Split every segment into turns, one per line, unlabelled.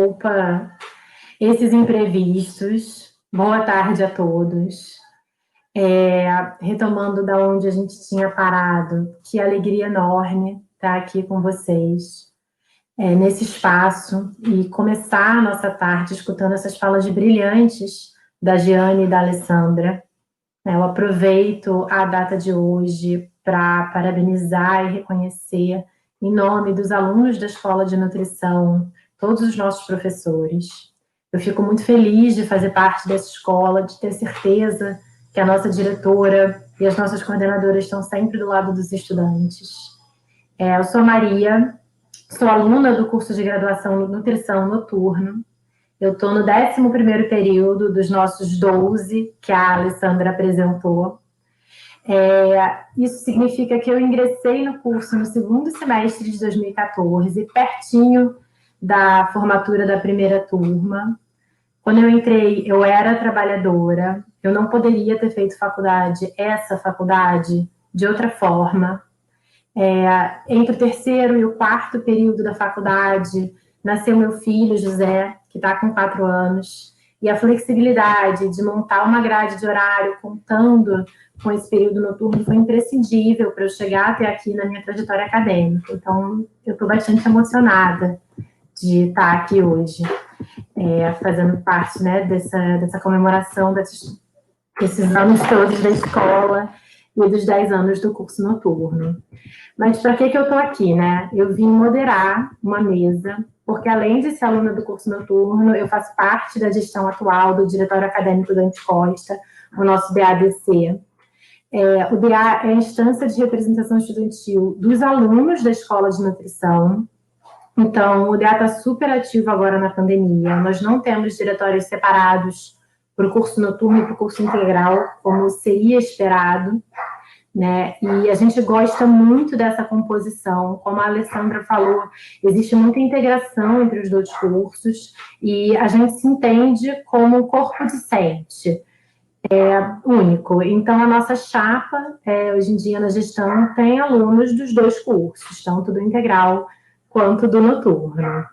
Opa, esses imprevistos. Boa tarde a todos. Retomando da onde a gente tinha parado, que alegria enorme estar aqui com vocês, nesse espaço, e começar a nossa tarde escutando essas falas brilhantes da Giane e da Alessandra. Eu aproveito a data de hoje para parabenizar e reconhecer, em nome dos alunos da Escola de Nutrição, todos os nossos professores. Eu fico muito feliz de fazer parte dessa escola, de ter certeza que a nossa diretora e as nossas coordenadoras estão sempre do lado dos estudantes. Eu sou a Maria, sou aluna do curso de graduação em Nutrição Noturno. Eu estou no 11º período dos nossos 12, que a Alessandra apresentou. Isso significa que eu ingressei no curso no 2º semestre de 2014, pertinho da formatura da primeira turma. Quando eu entrei, eu era trabalhadora, eu não poderia ter feito essa faculdade, de outra forma. Entre o 3º e o 4º período da faculdade, nasceu meu filho, José, que está com 4 anos, e a flexibilidade de montar uma grade de horário contando com esse período noturno foi imprescindível para eu chegar até aqui na minha trajetória acadêmica. Então, eu estou bastante emocionada de estar aqui hoje, fazendo parte, né, dessa comemoração desses anos todos da escola e dos 10 anos do curso noturno. Mas para que eu estou aqui, né? Eu vim moderar uma mesa, porque além de ser aluna do curso noturno, eu faço parte da gestão atual do Diretório Acadêmico Dante Costa, o nosso DADC. O DA é a instância de representação estudantil dos alunos da Escola de Nutrição. Então, o DA está super ativo agora na pandemia. Nós não temos diretórios separados para o curso noturno e para o curso integral, como seria esperado, né? E a gente gosta muito dessa composição. Como a Alessandra falou, existe muita integração entre os dois cursos e a gente se entende como um corpo discente, único. Então, a nossa chapa, hoje em dia na gestão, tem alunos dos dois cursos, tanto do integral quanto do noturno.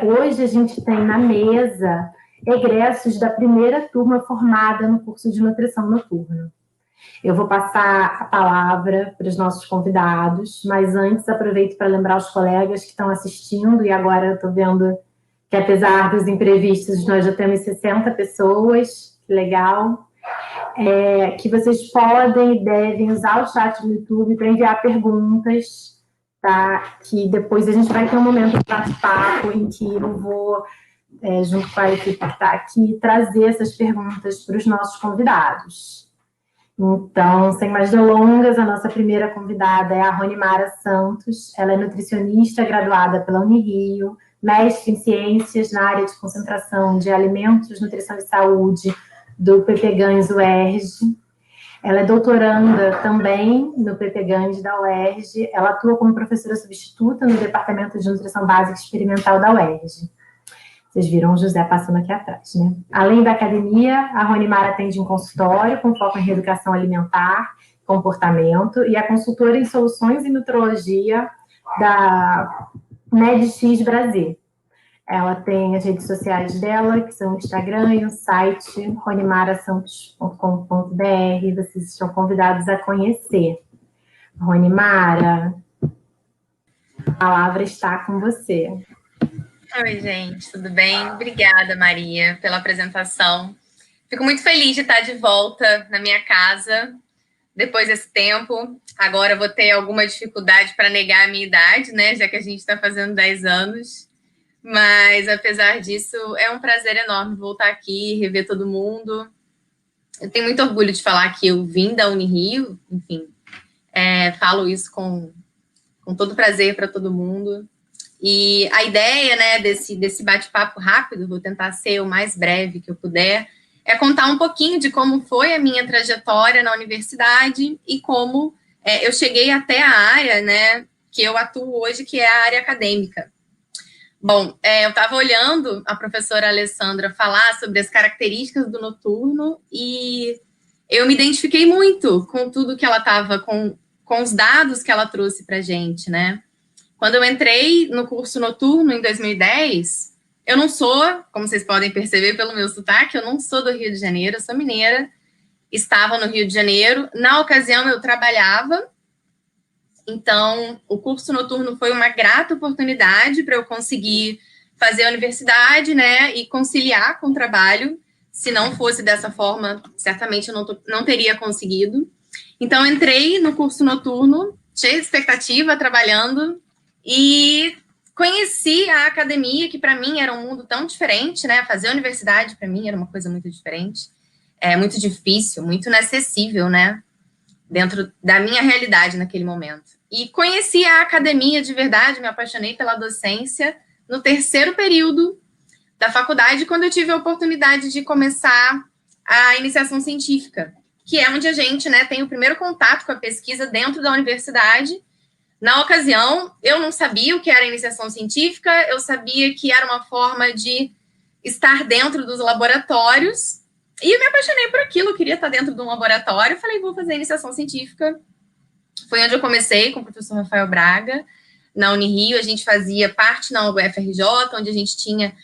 Hoje a gente tem na mesa egressos da primeira turma formada no curso de nutrição noturno. Eu vou passar a palavra para os nossos convidados, mas antes aproveito para lembrar os colegas que estão assistindo, e agora eu estou vendo que, apesar dos imprevistos, nós já temos 60 pessoas, que legal, que vocês podem e devem usar o chat do YouTube para enviar perguntas, tá? Que depois a gente vai ter um momento de bate-papo em que eu vou, junto com a equipe que está aqui, trazer essas perguntas para os nossos convidados. Então, sem mais delongas, a nossa primeira convidada é a Ronimara Santos. Ela é nutricionista graduada pela Unirio, mestre em ciências na área de concentração de alimentos, nutrição e saúde do PP Gans UERJ. Ela é doutoranda também no PP Gans da UERJ. Ela atua como professora substituta no Departamento de Nutrição Básica Experimental da UERJ. Vocês viram o José passando aqui atrás, né? Além da academia, a Ronimara atende um consultório com foco em reeducação alimentar, comportamento, e é consultora em soluções em nutrologia da MedX Brasil. Ela tem as redes sociais dela, que são o Instagram e o site ronimarasantos.com.br. Vocês estão convidados a conhecer. Ronimara, a palavra está com você.
Oi, gente, tudo bem? Obrigada, Maria, pela apresentação. Fico muito feliz de estar de volta na minha casa depois desse tempo. Agora eu vou ter alguma dificuldade para negar a minha idade, né? Já que a gente está fazendo 10 anos. Mas, apesar disso, é um prazer enorme voltar aqui, rever todo mundo. Eu tenho muito orgulho de falar que eu vim da Unirio, enfim, falo isso com todo prazer para todo mundo. E a ideia, né, desse bate-papo rápido, vou tentar ser o mais breve que eu puder, é contar um pouquinho de como foi a minha trajetória na universidade e como eu cheguei até a área, né, que eu atuo hoje, que é a área acadêmica. Bom, eu estava olhando a professora Alessandra falar sobre as características do noturno e eu me identifiquei muito com tudo que ela estava, com os dados que ela trouxe para a gente, né? Quando eu entrei no curso noturno em 2010, Eu não sou, como vocês podem perceber pelo meu sotaque, eu não sou do Rio de Janeiro, eu sou mineira, estava no Rio de Janeiro. Na ocasião, eu trabalhava, então o curso noturno foi uma grata oportunidade para eu conseguir fazer a universidade, né, e conciliar com o trabalho. Se não fosse dessa forma, certamente eu não teria conseguido. Então, entrei no curso noturno, cheia de expectativa, trabalhando, e conheci a academia, que para mim era um mundo tão diferente, né? Fazer universidade para mim era uma coisa muito diferente, muito difícil, muito inacessível, né? Dentro da minha realidade naquele momento. E conheci a academia de verdade, me apaixonei pela docência no terceiro período da faculdade, quando eu tive a oportunidade de começar a iniciação científica, que é onde a gente, né, tem o primeiro contato com a pesquisa dentro da universidade. Na ocasião, eu não sabia o que era iniciação científica, eu sabia que era uma forma de estar dentro dos laboratórios, e eu me apaixonei por aquilo, eu queria estar dentro de um laboratório, falei, vou fazer iniciação científica. Foi onde eu comecei com o professor Rafael Braga, na Unirio. A gente fazia parte na UFRJ, onde a gente tinha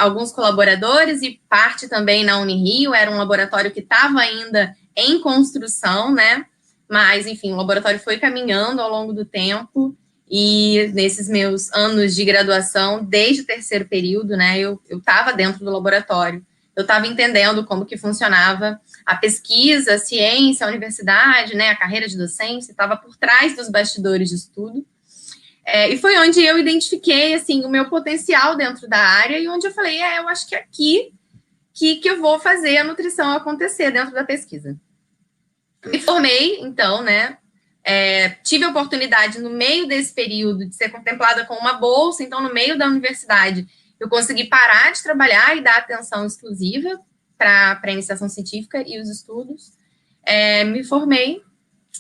alguns colaboradores, e parte também na Unirio. Era um laboratório que estava ainda em construção, né? Mas, enfim, o laboratório foi caminhando ao longo do tempo, e nesses meus anos de graduação, desde o terceiro período, né, eu estava dentro do laboratório, eu estava entendendo como que funcionava a pesquisa, a ciência, a universidade, né, a carreira de docência, estava por trás dos bastidores de estudo, e foi onde eu identifiquei, assim, o meu potencial dentro da área, e onde eu falei, eu acho que é aqui que eu vou fazer a nutrição acontecer dentro da pesquisa. Me formei, então, né, tive a oportunidade, no meio desse período, de ser contemplada com uma bolsa. Então, no meio da universidade, eu consegui parar de trabalhar e dar atenção exclusiva para a iniciação científica e os estudos. Me formei,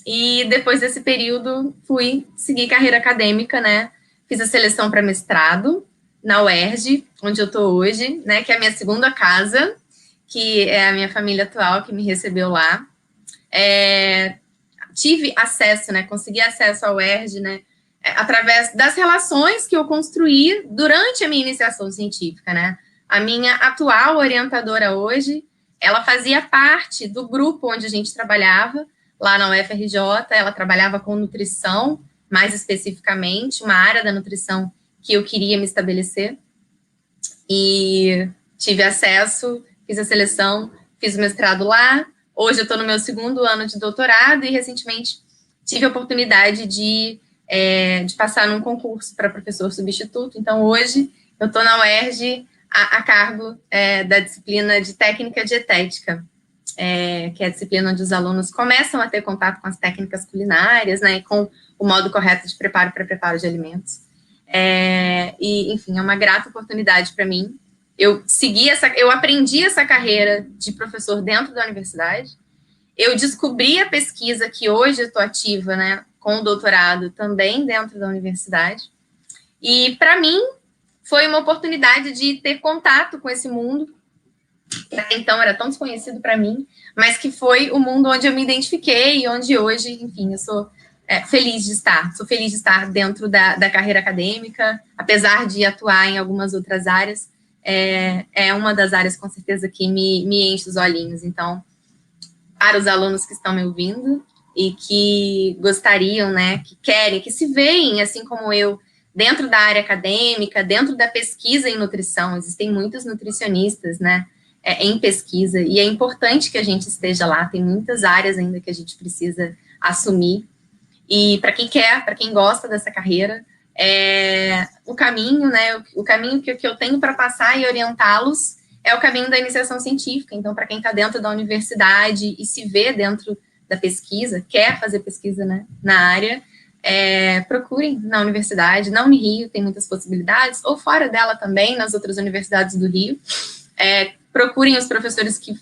e depois desse período, fui seguir carreira acadêmica, né, fiz a seleção para mestrado na UERJ, onde eu estou hoje, né, que é a minha segunda casa, que é a minha família atual, que me recebeu lá. Tive acesso, né, consegui acesso ao UERJ, né, através das relações que eu construí durante a minha iniciação científica, né. A minha atual orientadora hoje, ela fazia parte do grupo onde a gente trabalhava, lá na UFRJ. Ela trabalhava com nutrição, mais especificamente, uma área da nutrição que eu queria me estabelecer, e tive acesso, fiz a seleção, fiz o mestrado lá. Hoje eu estou no meu segundo ano de doutorado, e recentemente tive a oportunidade de passar num concurso para professor substituto. Então, hoje eu estou na UERJ a cargo da disciplina de técnica dietética, que é a disciplina onde os alunos começam a ter contato com as técnicas culinárias, né, com o modo correto de preparo para preparo de alimentos. E, enfim, é uma grata oportunidade para mim. Eu aprendi essa carreira de professor dentro da universidade. Eu descobri a pesquisa, que hoje eu estou ativa, né, com o doutorado também dentro da universidade. E, para mim, foi uma oportunidade de ter contato com esse mundo, que até então era tão desconhecido para mim, mas que foi o mundo onde eu me identifiquei, e onde hoje, enfim, eu sou feliz de estar. Sou feliz de estar dentro da carreira acadêmica, apesar de atuar em algumas outras áreas. É uma das áreas, com certeza, que me enche os olhinhos. Então, para os alunos que estão me ouvindo e que gostariam, né, que querem, que se veem, assim como eu, dentro da área acadêmica, dentro da pesquisa em nutrição, existem muitos nutricionistas, né, em pesquisa, e é importante que a gente esteja lá. Tem muitas áreas ainda que a gente precisa assumir. E para quem quer, para quem gosta dessa carreira, o caminho, né, o caminho que eu tenho para passar e orientá-los é o caminho da iniciação científica. Então, para quem está dentro da universidade e se vê dentro da pesquisa, quer fazer pesquisa, né, na área, procurem na universidade. Na Unirio tem muitas possibilidades, ou fora dela também, nas outras universidades do Rio. Procurem os professores que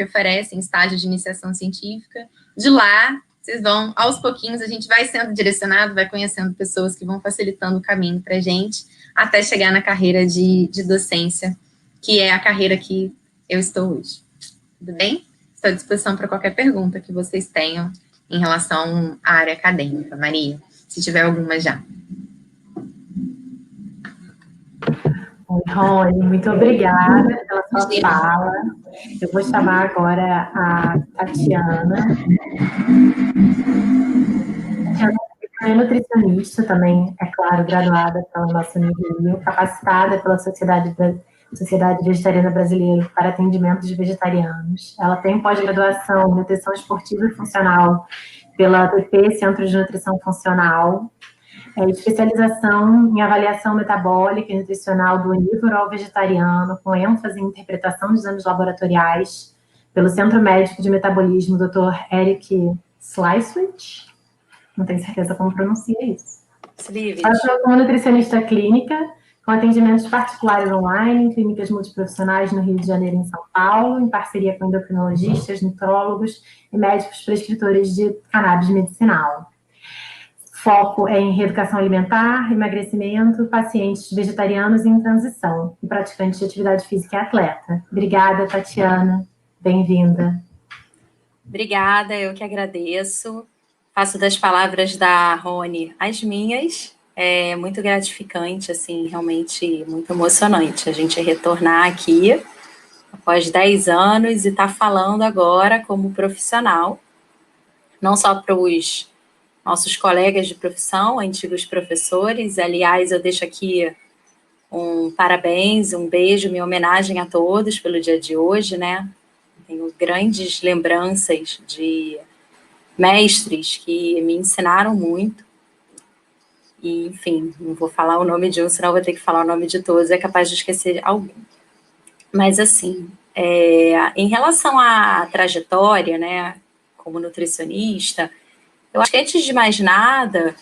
oferecem estágio de iniciação científica. De lá, vocês vão, aos pouquinhos, a gente vai sendo direcionado, vai conhecendo pessoas que vão facilitando o caminho para a gente, até chegar na carreira de docência, que é a carreira que eu estou hoje. Tudo bem? Estou à disposição para qualquer pergunta que vocês tenham em relação à área acadêmica. Maria, se tiver alguma já.
Oi, Rony, muito obrigada pela sua fala. Eu vou chamar agora a Tatiana. Tatiana é nutricionista também, é claro, graduada pela nossa Unirio, capacitada pela Sociedade Vegetariana Brasileira para atendimento de vegetarianos. Ela tem pós-graduação em nutrição esportiva e funcional pela ATP, Centro de Nutrição Funcional, especialização em avaliação metabólica e nutricional do onívoro ao vegetariano, com ênfase em interpretação de exames laboratoriais, pelo Centro Médico de Metabolismo, Dr. Eric Sliswich. Não tenho certeza como pronuncia isso. Passou como nutricionista clínica, com atendimentos particulares online, em clínicas multiprofissionais no Rio de Janeiro e em São Paulo, em parceria com endocrinologistas, nutrólogos e médicos prescritores de cannabis medicinal. Foco é em reeducação alimentar, emagrecimento, pacientes vegetarianos em transição e praticantes de atividade física e atleta. Obrigada, Tatiana. Bem-vinda.
Obrigada, eu que agradeço. Faço das palavras da Rony as minhas. É muito gratificante, assim, realmente muito emocionante a gente retornar aqui após 10 anos e estar falando agora como profissional, não só para os nossos colegas de profissão, antigos professores. Aliás, eu deixo aqui um parabéns, um beijo, minha homenagem a todos pelo dia de hoje, né? Tenho grandes lembranças de mestres que me ensinaram muito. E, enfim, não vou falar o nome de um, senão vou ter que falar o nome de todos, é capaz de esquecer algum. Mas, assim, em relação à trajetória, né, como nutricionista, eu acho que, antes de mais nada,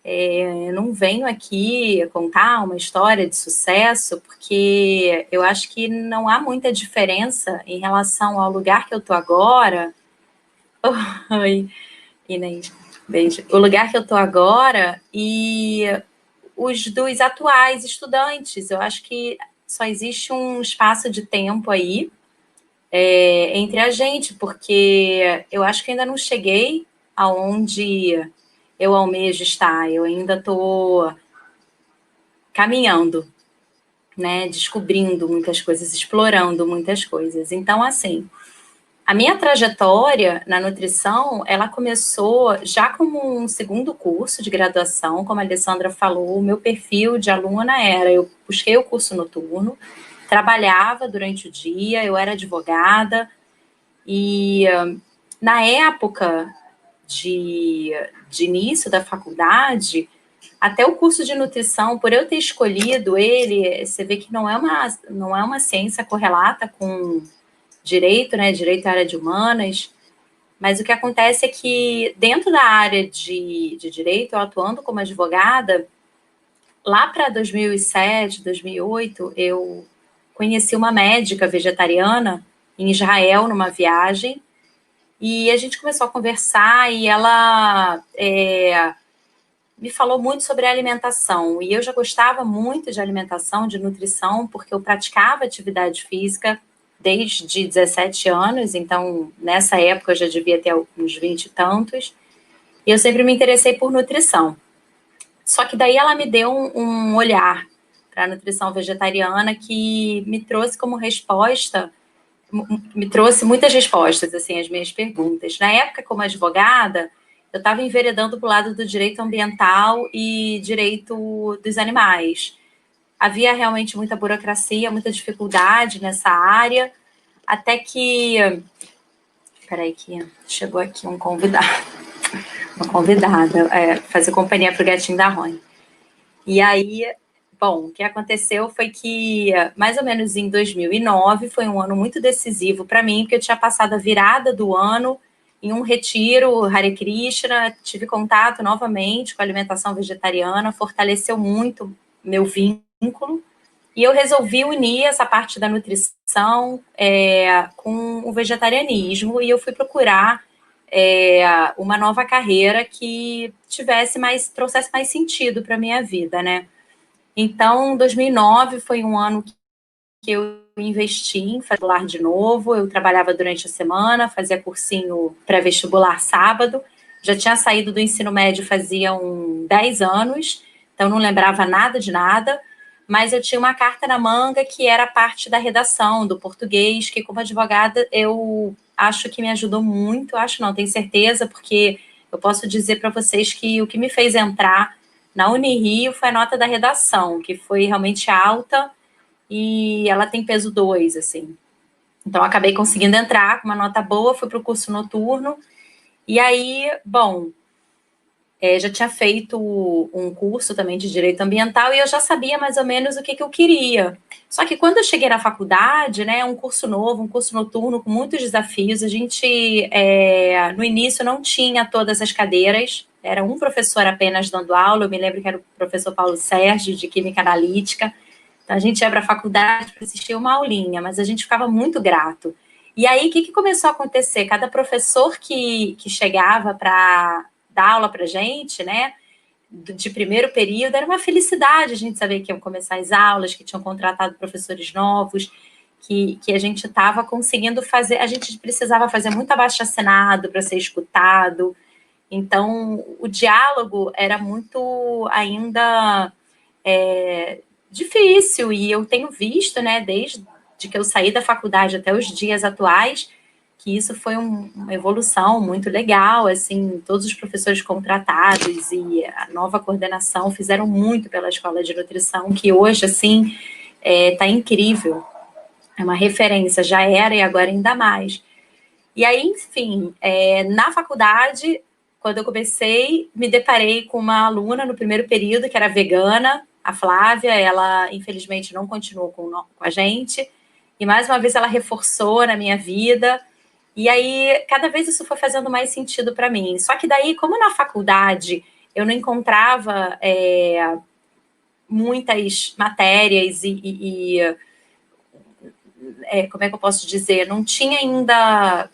eu não venho aqui contar uma história de sucesso, porque eu acho que não há muita diferença em relação ao lugar que eu estou agora. Oi, Inês, beijo. O lugar que eu estou agora e os dos atuais estudantes. Eu acho que só existe um espaço de tempo aí entre a gente, porque eu acho que ainda não cheguei aonde eu almejo estar. Eu ainda estou caminhando, né? Descobrindo muitas coisas, explorando muitas coisas. Então, assim, a minha trajetória na nutrição, ela começou já como um segundo curso de graduação, como a Alessandra falou. O meu perfil de aluna era, eu busquei o curso noturno, trabalhava durante o dia, eu era advogada, e na época de início da faculdade, até o curso de nutrição, por eu ter escolhido ele, você vê que não é uma ciência correlata com direito, né? Direito à área de humanas, mas o que acontece é que dentro da área de direito, eu atuando como advogada, lá para 2007, 2008, eu conheci uma médica vegetariana em Israel, numa viagem, e a gente começou a conversar e ela me falou muito sobre alimentação, e eu já gostava muito de alimentação, de nutrição, porque eu praticava atividade física desde 17 anos, então nessa época eu já devia ter uns 20 e tantos, e eu sempre me interessei por nutrição. Só que daí ela me deu um olhar para a nutrição vegetariana que me trouxe como resposta, me trouxe muitas respostas, assim, às minhas perguntas. Na época, como advogada, eu estava enveredando para o lado do direito ambiental e direito dos animais. Havia realmente muita burocracia, muita dificuldade nessa área, até que... Peraí que chegou aqui um convidado. Uma convidada, fazer companhia para o gatinho da Rony. E aí, bom, o que aconteceu foi que, mais ou menos em 2009, foi um ano muito decisivo para mim, porque eu tinha passado a virada do ano em um retiro, Hare Krishna, tive contato novamente com a alimentação vegetariana, fortaleceu muito meu vínculo, e eu resolvi unir essa parte da nutrição com o vegetarianismo, e eu fui procurar uma nova carreira que trouxesse mais sentido para a minha vida, né? Então, 2009 foi um ano que eu investi em vestibular de novo. Eu trabalhava durante a semana, fazia cursinho pré-vestibular sábado, já tinha saído do ensino médio faziam 10 anos, então não lembrava nada de nada, mas eu tinha uma carta na manga que era parte da redação, do português, que como advogada eu acho que me ajudou muito, acho não, tenho certeza, porque eu posso dizer para vocês que o que me fez entrar na Unirio foi a nota da redação, que foi realmente alta e ela tem peso 2, assim. Então, eu acabei conseguindo entrar com uma nota boa, fui para o curso noturno, e aí, bom, já tinha feito um curso também de Direito Ambiental e eu já sabia mais ou menos o que eu queria. Só que quando eu cheguei na faculdade, né, um curso novo, um curso noturno com muitos desafios, a gente, no início, não tinha todas as cadeiras, era um professor apenas dando aula, eu me lembro que era o professor Paulo Sérgio, de Química Analítica. Então, a gente ia para a faculdade para assistir uma aulinha, mas a gente ficava muito grato. E aí, o que começou a acontecer? Cada professor que chegava para dar aula para a gente, né, de primeiro período, era uma felicidade a gente saber que iam começar as aulas, que tinham contratado professores novos, que a gente estava conseguindo fazer, a gente precisava fazer muito abaixo-assinado para ser escutado, então o diálogo era muito ainda difícil, e eu tenho visto, né, desde que eu saí da faculdade até os dias atuais, que isso foi uma evolução muito legal, assim, todos os professores contratados e a nova coordenação fizeram muito pela Escola de Nutrição, que hoje, assim, tá incrível, é uma referência, já era e agora ainda mais. E aí, enfim, na faculdade, quando eu comecei, me deparei com uma aluna no primeiro período que era vegana, a Flávia, ela infelizmente não continuou com a gente, e mais uma vez ela reforçou na minha vida, e aí cada vez isso foi fazendo mais sentido para mim. Só que daí, como na faculdade eu não encontrava muitas matérias como é que eu posso dizer, não tinha ainda,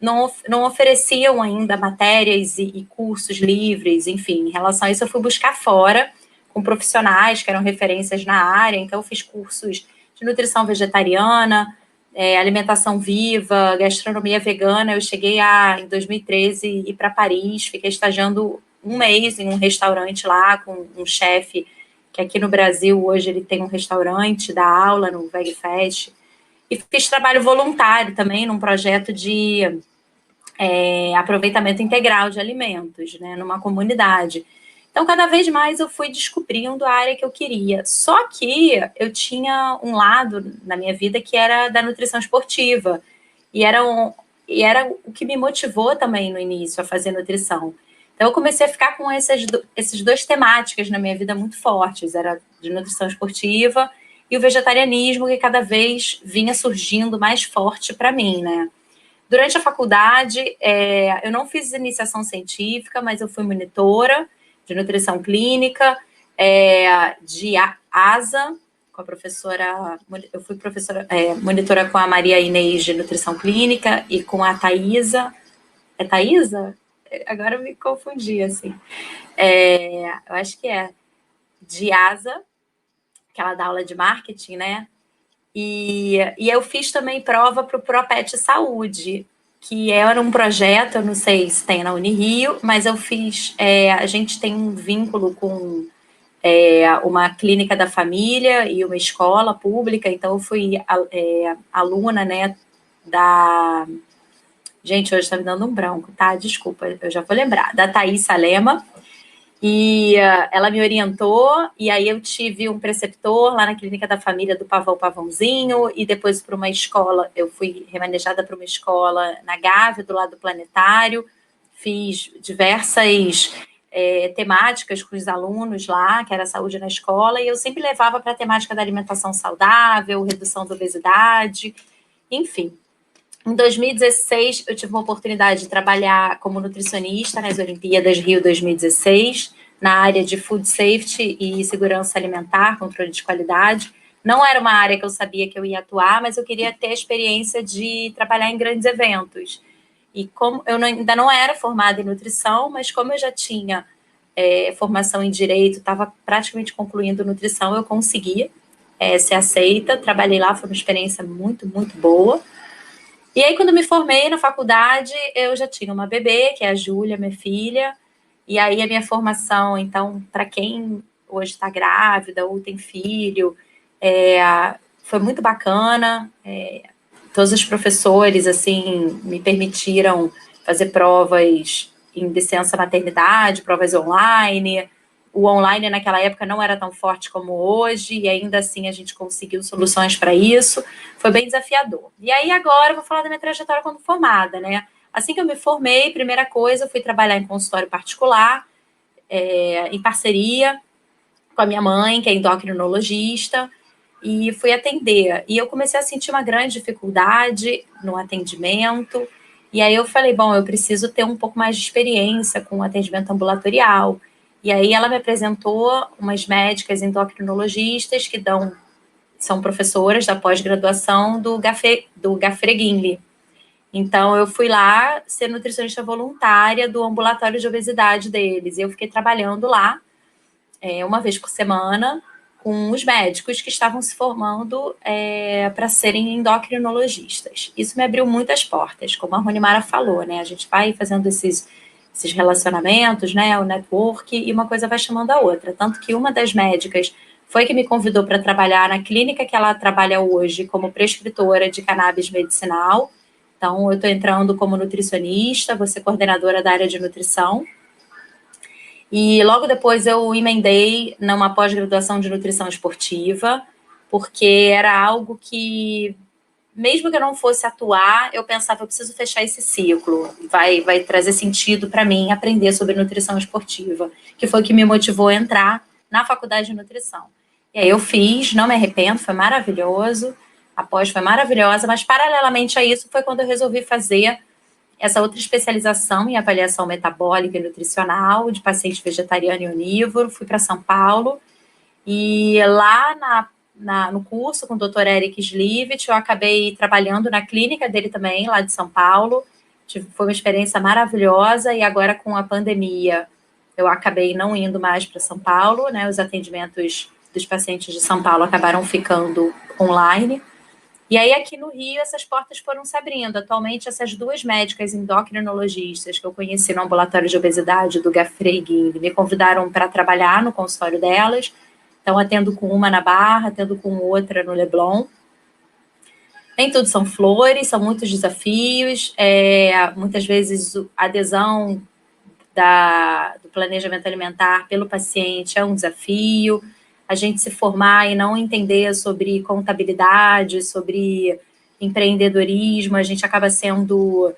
não ofereciam ainda matérias e cursos livres, enfim, em relação a isso eu fui buscar fora, com profissionais que eram referências na área, então eu fiz cursos de nutrição vegetariana, alimentação viva, gastronomia vegana. Eu cheguei em 2013 ir para Paris, fiquei estagiando um mês em um restaurante lá com um chefe que aqui no Brasil hoje ele tem um restaurante, dá aula no VegFest, e fiz trabalho voluntário também num projeto de aproveitamento integral de alimentos, né, numa comunidade. Então, cada vez mais eu fui descobrindo a área que eu queria. Só que eu tinha um lado na minha vida que era da nutrição esportiva. E era o que me motivou também no início a fazer nutrição. Então, eu comecei a ficar com esses dois temáticas na minha vida muito fortes. Era de nutrição esportiva e o vegetarianismo, que cada vez vinha surgindo mais forte para mim, né? Durante a faculdade, eu não fiz iniciação científica, mas eu fui monitora de nutrição clínica, de ASA, com a professora, eu fui monitora com a Maria Inês de nutrição clínica e com a Thaisa, Thaisa? Agora eu me confundi, assim, eu acho que de ASA, que ela dá aula de marketing, né, e eu fiz também prova para o Propet Saúde, que era um projeto, eu não sei se tem na Unirio, mas eu fiz, a gente tem um vínculo com uma clínica da família e uma escola pública, então eu fui aluna, né, gente, hoje está me dando um branco, tá? Desculpa, eu já vou lembrar, da Thaís Salema, e ela me orientou, e aí eu tive um preceptor lá na clínica da família do Pavãozinho, e depois para uma escola, eu fui remanejada para uma escola na Gávea, do lado do Planetário, fiz diversas temáticas com os alunos lá, que era saúde na escola, e eu sempre levava para a temática da alimentação saudável, redução da obesidade, enfim. Em 2016, eu tive uma oportunidade de trabalhar como nutricionista nas Olimpíadas Rio 2016, na área de food safety e segurança alimentar, controle de qualidade. Não era uma área que eu sabia que eu ia atuar, mas eu queria ter a experiência de trabalhar em grandes eventos. E como eu ainda não era formada em nutrição, mas como eu já tinha formação em direito, estava praticamente concluindo nutrição, eu consegui ser aceita. Trabalhei lá, foi uma experiência muito, muito boa. E aí, quando me formei na faculdade, eu já tinha uma bebê, que é a Júlia, minha filha. E aí, a minha formação, então, para quem hoje está grávida ou tem filho. Foi muito bacana. Todos os professores, assim, me permitiram fazer provas em licença maternidade, provas online. O online naquela época não era tão forte como hoje, e ainda assim a gente conseguiu soluções para isso. Foi bem desafiador. E aí agora eu vou falar da minha trajetória como formada, né? Assim que eu me formei, primeira coisa, eu fui trabalhar em consultório particular, em parceria com a minha mãe, que é endocrinologista, e fui atender. E eu comecei a sentir uma grande dificuldade no atendimento, e aí eu falei, bom, eu preciso ter um pouco mais de experiência com o atendimento ambulatorial. E aí ela me apresentou umas médicas endocrinologistas que são professoras da pós-graduação do Gafreguinli. Então, eu fui lá ser nutricionista voluntária do ambulatório de obesidade deles. E eu fiquei trabalhando lá uma vez por semana com os médicos que estavam se formando para serem endocrinologistas. Isso me abriu muitas portas, como a Ronimara falou, né? A gente vai fazendo esses relacionamentos, né? O network, e uma coisa vai chamando a outra. Tanto que uma das médicas foi que me convidou para trabalhar na clínica que ela trabalha hoje como prescritora de cannabis medicinal. Então, eu estou entrando como nutricionista, vou ser coordenadora da área de nutrição. E logo depois eu emendei numa pós-graduação de nutrição esportiva, porque era algo que, mesmo que eu não fosse atuar, eu pensava, eu preciso fechar esse ciclo, vai trazer sentido para mim aprender sobre nutrição esportiva, que foi o que me motivou a entrar na faculdade de nutrição. E aí eu fiz, não me arrependo, foi maravilhoso, a pós foi maravilhosa, mas paralelamente a isso foi quando eu resolvi fazer essa outra especialização em avaliação metabólica e nutricional de paciente vegetariano e onívoro. Fui para São Paulo e lá no curso com o Dr. Eric Slivit, eu acabei trabalhando na clínica dele também, lá de São Paulo. Foi uma experiência maravilhosa, e agora com a pandemia eu acabei não indo mais para São Paulo, né? Os atendimentos dos pacientes de São Paulo acabaram ficando online. E aí, aqui no Rio, essas portas foram se abrindo. Atualmente, essas duas médicas endocrinologistas que eu conheci no ambulatório de obesidade do Gafreguinli me convidaram para trabalhar no consultório delas. Então, atendo com uma na Barra, atendo com outra no Leblon. Nem tudo são flores, são muitos desafios. Muitas vezes, a adesão do planejamento alimentar pelo paciente é um desafio. A gente se formar e não entender sobre contabilidade, sobre empreendedorismo, a gente acaba sendo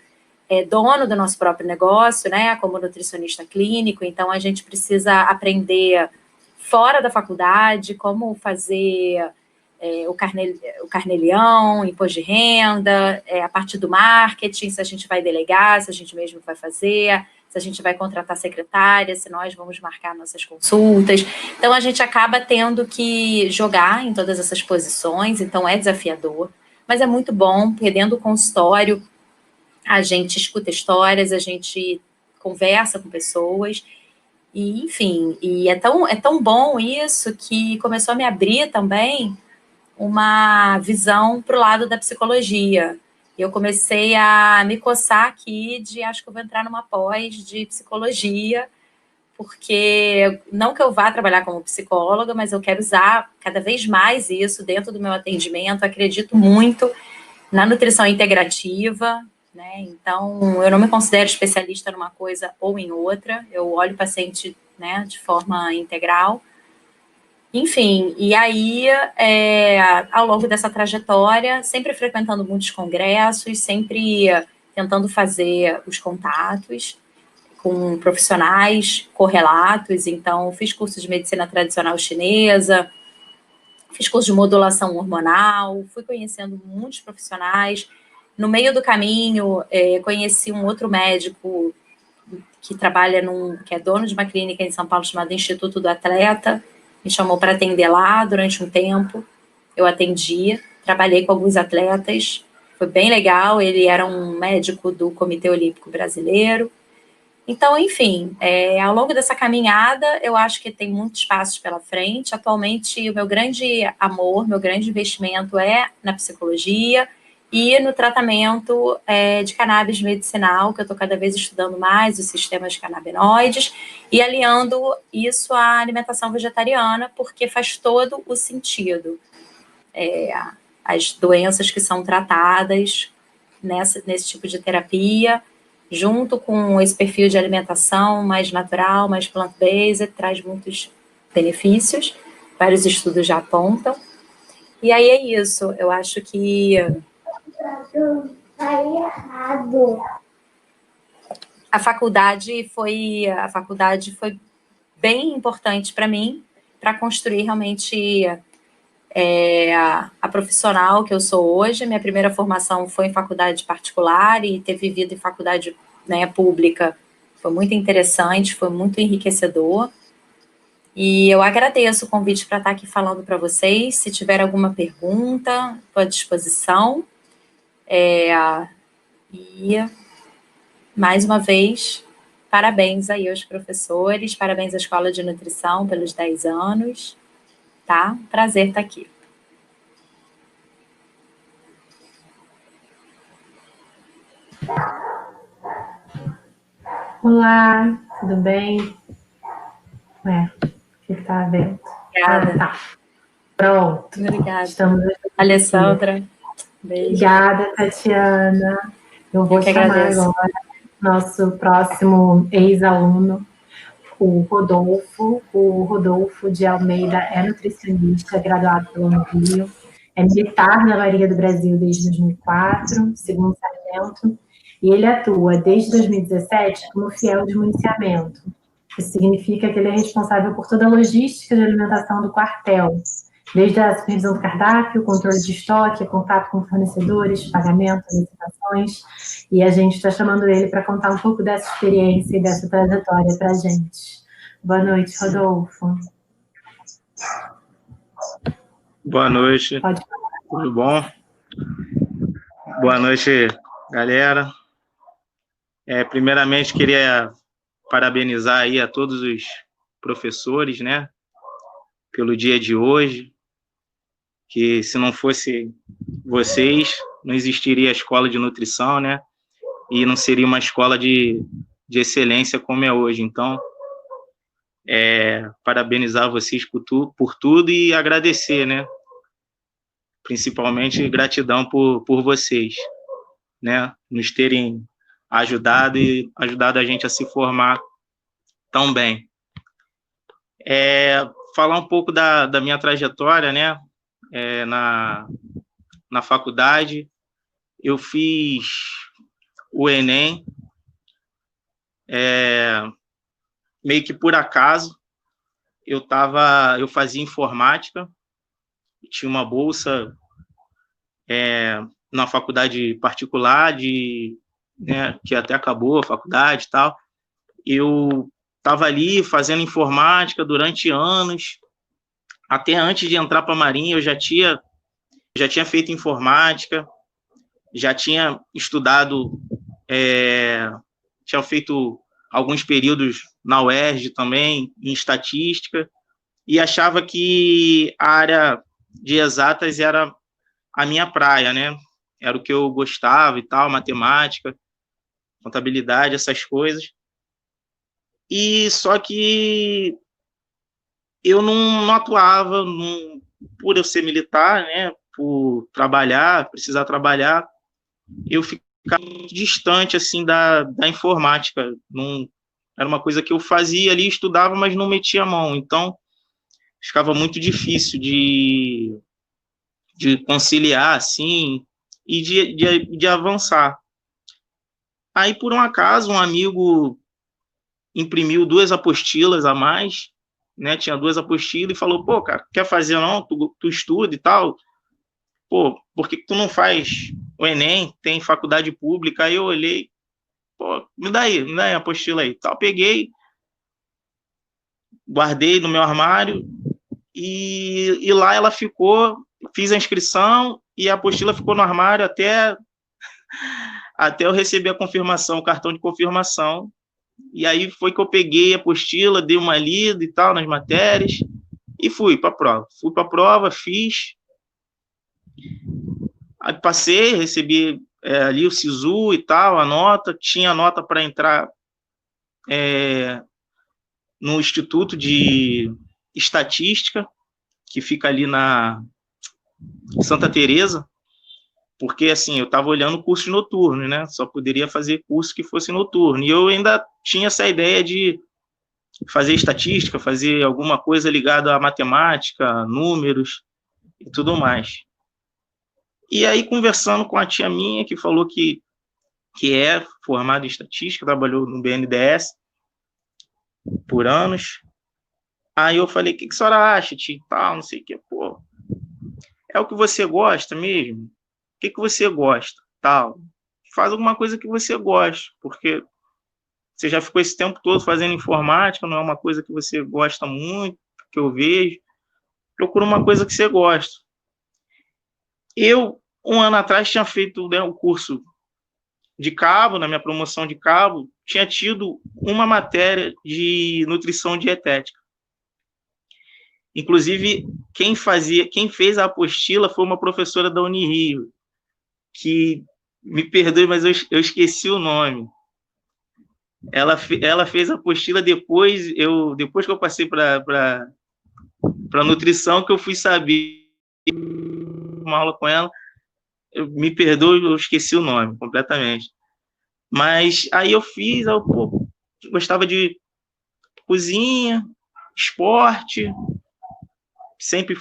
dono do nosso próprio negócio, né, como nutricionista clínico. Então, a gente precisa aprender fora da faculdade como fazer o carnelião, imposto de renda, a parte do marketing, se a gente vai delegar, se a gente mesmo vai fazer, se a gente vai contratar secretária, se nós vamos marcar nossas consultas. Então, a gente acaba tendo que jogar em todas essas posições, então é desafiador, mas é muito bom, porque dentro do consultório a gente escuta histórias, a gente conversa com pessoas, e, enfim, e é tão bom isso que começou a me abrir também uma visão para o lado da psicologia. Eu comecei a me coçar aqui acho que eu vou entrar numa pós de psicologia, porque não que eu vá trabalhar como psicóloga, mas eu quero usar cada vez mais isso dentro do meu atendimento. Acredito muito na nutrição integrativa, né? Então, eu não me considero especialista numa coisa ou em outra, eu olho o paciente, né, de forma integral. Enfim, e aí, ao longo dessa trajetória, sempre frequentando muitos congressos, sempre tentando fazer os contatos com profissionais correlatos. Então, fiz curso de medicina tradicional chinesa, fiz curso de modulação hormonal, fui conhecendo muitos profissionais. No meio do caminho, conheci um outro médico que trabalha que é dono de uma clínica em São Paulo chamada Instituto do Atleta. Me chamou para atender lá durante um tempo. Eu atendi, trabalhei com alguns atletas, foi bem legal. Ele era um médico do Comitê Olímpico Brasileiro. Então, enfim, ao longo dessa caminhada, eu acho que tem muitos passos pela frente. Atualmente, o meu grande amor, meu grande investimento é na psicologia. e no tratamento de cannabis medicinal, que eu estou cada vez estudando mais os sistemas canabinoides, e aliando isso à alimentação vegetariana, porque faz todo o sentido. As doenças que são tratadas nesse tipo de terapia, junto com esse perfil de alimentação mais natural, mais plant-based, traz muitos benefícios, vários estudos já apontam. E aí é isso, eu acho que a faculdade foi bem importante para mim, para construir realmente a profissional que eu sou hoje. Minha primeira formação foi em faculdade particular, e ter vivido em faculdade, né, pública foi muito interessante, foi muito enriquecedor. E eu agradeço o convite para estar aqui falando para vocês. Se tiver alguma pergunta, estou à disposição. E, mais uma vez, parabéns aí aos professores, parabéns à Escola de Nutrição pelos 10 anos, tá? Prazer estar aqui.
Olá, tudo bem? O que está vendo?
Obrigada.
Tá. Pronto.
Obrigada.
Estamos
Alessandra, beijo.
Obrigada, Tatiana. Eu vou chamar
agradeço.
agora nosso próximo ex-aluno, o Rodolfo. O Rodolfo de Almeida é nutricionista, graduado pelo Rio, é militar na Marinha do Brasil desde 2004, segundo sargento, e ele atua desde 2017 como fiel de municiamento. Isso significa que ele é responsável por toda a logística de alimentação do quartel, desde a supervisão do cardápio, controle de estoque, contato com fornecedores, pagamento, licitações, e a gente está chamando ele para contar um pouco dessa experiência e dessa trajetória para a gente. Boa noite, Rodolfo.
Boa noite.
Pode falar.
Tudo bom? Boa noite, galera. Primeiramente, queria parabenizar aí a todos os professores, né, pelo dia de hoje, que se não fosse vocês, não existiria a escola de nutrição, né, e não seria uma escola de excelência como é hoje. Então, parabenizar vocês por tudo e agradecer, né, principalmente gratidão por vocês, né, nos terem ajudado a gente a se formar tão bem. Falar um pouco da minha trajetória, né, na faculdade. Eu fiz o Enem, meio que por acaso. Eu fazia informática, tinha uma bolsa na faculdade particular, né, que até acabou a faculdade e tal. Eu estava ali fazendo informática durante anos, até antes de entrar para a Marinha. Eu já tinha feito informática, já tinha estudado, tinha feito alguns períodos na UERJ também, em estatística, e achava que a área de exatas era a minha praia, né? Era o que eu gostava e tal, matemática, contabilidade, essas coisas. E só que eu não atuava, por eu ser militar, né, por precisar trabalhar, eu ficava muito distante, assim, da informática. Não, era uma coisa que eu fazia ali, estudava, mas não metia a mão. Então, ficava muito difícil de conciliar, assim, e de avançar. Aí, por um acaso, um amigo imprimiu 2 apostilas a mais, né? Tinha 2 apostilas e falou: pô, cara, quer fazer não? Tu estuda e tal. Pô, por que tu não faz o Enem? Tem faculdade pública. Aí eu olhei, pô, me dá aí a apostila aí. Tal, peguei, guardei no meu armário e lá ela ficou. Fiz a inscrição e a apostila ficou no armário até eu receber a confirmação, o cartão de confirmação. E aí foi que eu peguei a apostila, dei uma lida e tal nas matérias e fui para a prova. Fui para a prova, fiz. Aí passei, recebi ali o SISU e tal, a nota, tinha nota para entrar no Instituto de Estatística, que fica ali na Santa Teresa, porque, assim, eu estava olhando curso noturno, né? Só poderia fazer curso que fosse noturno. E eu ainda tinha essa ideia de fazer estatística, fazer alguma coisa ligada à matemática, números e tudo mais. E aí, conversando com a tia minha, que falou que é formada em estatística, trabalhou no BNDES por anos. Aí eu falei, o que a senhora acha, tia, tal, não sei o que, pô. É o que você gosta mesmo? O que você gosta, tal? Faz alguma coisa que você gosta, porque você já ficou esse tempo todo fazendo informática, não é uma coisa que você gosta muito, que eu vejo. Procura uma coisa que você gosta. Eu, um ano atrás, tinha feito, né, o curso de cabo, na minha promoção de cabo, tinha tido uma matéria de nutrição dietética. Inclusive, quem fez a apostila foi uma professora da Unirio, que, me perdoe, mas eu esqueci o nome. Ela fez a apostila depois que eu passei para nutrição, que eu fui saber uma aula com ela. Me perdoe, eu esqueci o nome completamente. Mas aí eu fiz, gostava de cozinha, esporte, sempre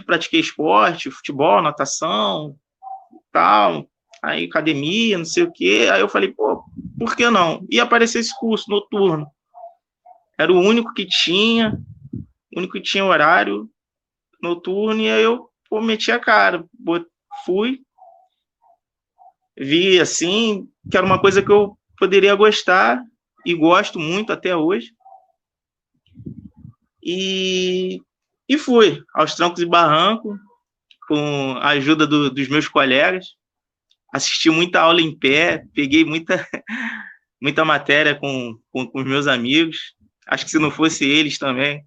pratiquei esporte, futebol, natação, tal, aí academia, não sei o quê. Aí eu falei, pô, por que não? E apareceu esse curso noturno. Era o único que tinha horário noturno, e aí eu meti a cara, fui, vi assim, que era uma coisa que eu poderia gostar, e gosto muito até hoje. E fui aos trancos e barrancos, com a ajuda dos meus colegas, assisti muita aula em pé, peguei muita matéria com os meus amigos. Acho que se não fosse eles também,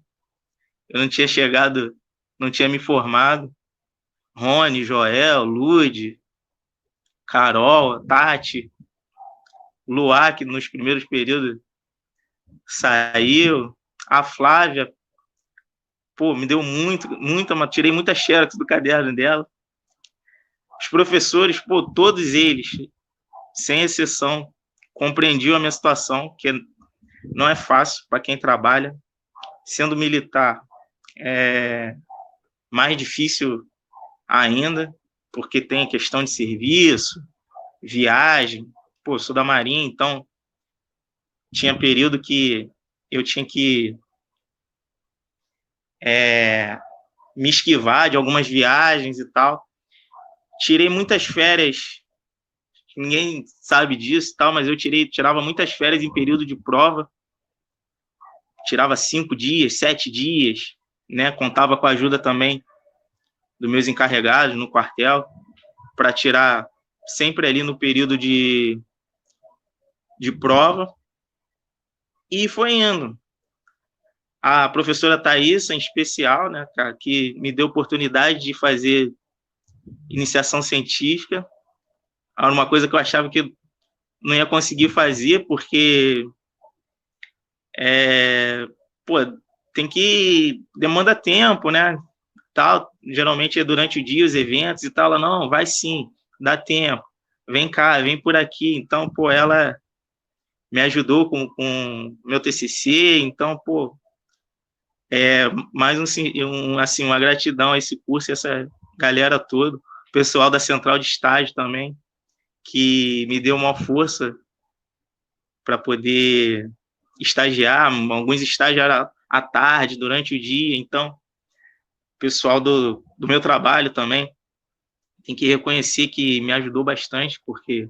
eu não tinha chegado, não tinha me formado. Rony, Joel, Lude, Carol, Tati, Luá, que nos primeiros períodos saiu, a Flávia, pô, me deu tirei muita xerox do caderno dela. Os professores, pô, todos eles, sem exceção, compreendiam a minha situação, que não é fácil para quem trabalha. Sendo militar, é mais difícil ainda, porque tem questão de serviço, viagem. Pô, sou da Marinha, então tinha período que eu tinha que me esquivar de algumas viagens e tal. Tirei muitas férias, ninguém sabe disso e tal, mas eu tirava muitas férias em período de prova. Tirava 5 dias, 7 dias, né? Contava com a ajuda também dos meus encarregados no quartel, para tirar sempre ali no período de prova. E foi indo. A professora Thaís, em especial, né, cara, que me deu oportunidade de fazer iniciação científica. Era uma coisa que eu achava que não ia conseguir fazer, porque demanda tempo, né? Tal, geralmente é durante o dia os eventos e tal. Ela, não, vai sim, dá tempo, vem cá, vem por aqui. Então, pô, ela me ajudou com meu TCC. Então, pô, mais uma gratidão a esse curso, essa galera toda, o pessoal da central de estágio também, que me deu uma força para poder estagiar. Alguns estagiaram à tarde, durante o dia. Então, o pessoal do meu trabalho também tem que reconhecer que me ajudou bastante, porque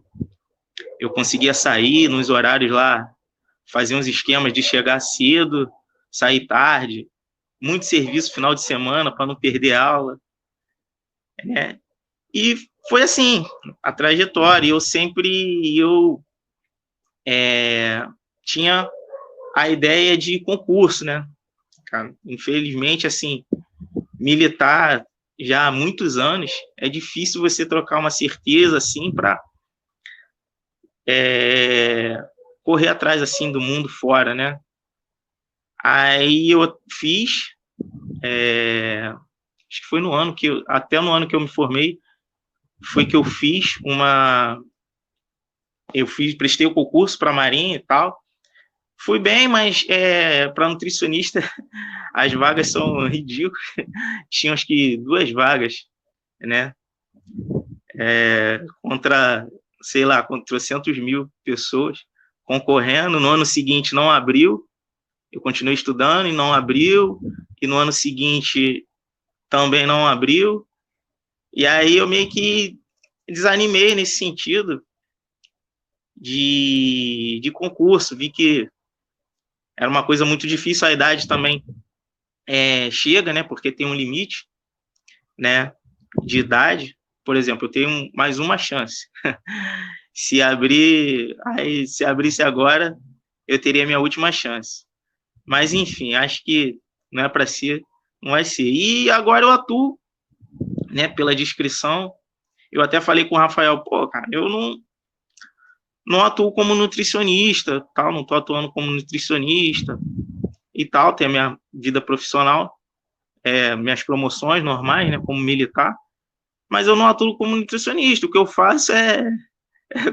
eu conseguia sair nos horários lá, fazer uns esquemas de chegar cedo, sair tarde, muito serviço final de semana para não perder aula, né? E foi assim a trajetória. Eu tinha a ideia de concurso, né? Cara, infelizmente, assim, militar, já há muitos anos, é difícil você trocar uma certeza assim para correr atrás assim do mundo fora, né? Aí eu fiz, acho que foi no ano que até no ano que eu me formei, foi que eu fiz prestei o concurso para Marinha e tal. Fui bem, mas para nutricionista as vagas são ridículas. Tinha acho que 2 vagas, né? Contra, sei lá, contra 300 mil pessoas concorrendo. No ano seguinte não abriu, eu continuei estudando e não abriu. E no ano seguinte também não abriu. E aí eu meio que desanimei nesse sentido de concurso. Vi que era uma coisa muito difícil, a idade também chega, né? Porque tem um limite, né? De idade. Por exemplo, eu tenho mais uma chance. Se abrisse agora, eu teria minha última chance. Mas enfim, acho que não é para ser, não vai ser. E agora eu atuo, né? Pela descrição. Eu até falei com o Rafael, pô, cara, eu não atuo como nutricionista, tal, não estou atuando como nutricionista e tal, tenho a minha vida profissional, minhas promoções normais, né, como militar, mas eu não atuo como nutricionista, o que eu faço é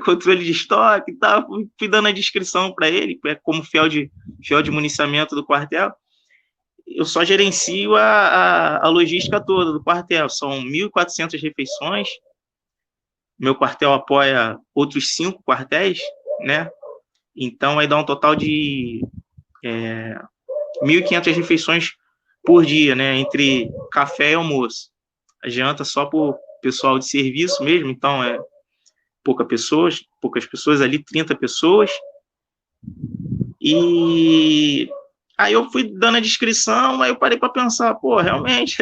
controle de estoque e tal, fui dando a descrição para ele, como fiel de municiamento do quartel, eu só gerencio a logística toda do quartel, são 1.400 refeições, meu quartel apoia outros 5 quartéis, né? Então, aí dá um total de 1.500 refeições por dia, né? Entre café e almoço. A janta só por pessoal de serviço mesmo, então poucas pessoas ali, 30 pessoas. E aí eu fui dando a descrição, aí eu parei para pensar, pô, realmente,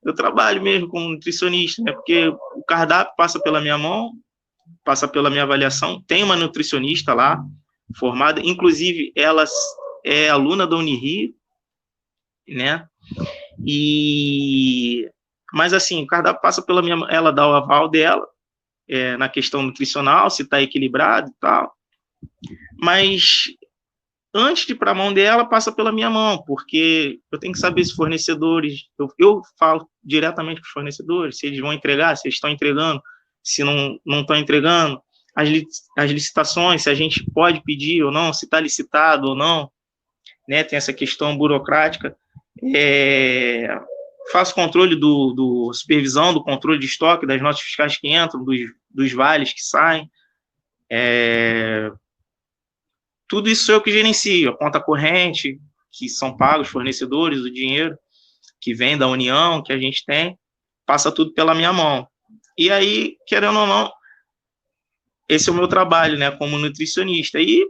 eu trabalho mesmo como nutricionista, né? Porque o cardápio passa pela minha mão, passa pela minha avaliação. Tem uma nutricionista lá, formada, inclusive ela é aluna da Unirio, né? Mas assim, o cardápio passa pela minha mão, ela dá o aval dela na questão nutricional, se está equilibrado e tal. Mas antes de ir para a mão dela, passa pela minha mão, porque eu tenho que saber se fornecedores, eu falo diretamente com os fornecedores, se eles vão entregar, se eles estão entregando, se não estão entregando, as licitações, se a gente pode pedir ou não, se está licitado ou não, né? Tem essa questão burocrática. Faço controle do supervisão, do controle de estoque, das notas fiscais que entram, dos vales que saem. Tudo isso eu que gerencio, a conta corrente, que são pagos fornecedores, o dinheiro que vem da União, que a gente tem, passa tudo pela minha mão. E aí, querendo ou não, esse é o meu trabalho, né, como nutricionista. E,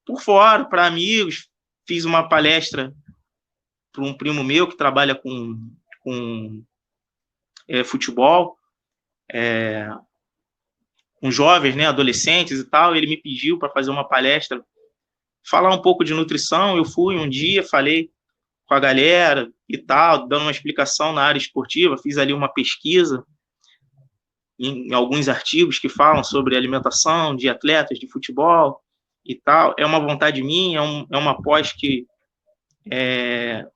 por fora, para amigos, fiz uma palestra para um primo meu que trabalha com futebol, com jovens, né, adolescentes e tal. Ele me pediu para fazer uma palestra, falar um pouco de nutrição. Eu fui um dia, falei com a galera e tal, dando uma explicação na área esportiva, fiz ali uma pesquisa em alguns artigos que falam sobre alimentação de atletas de futebol e tal. É uma vontade minha, é uma pós que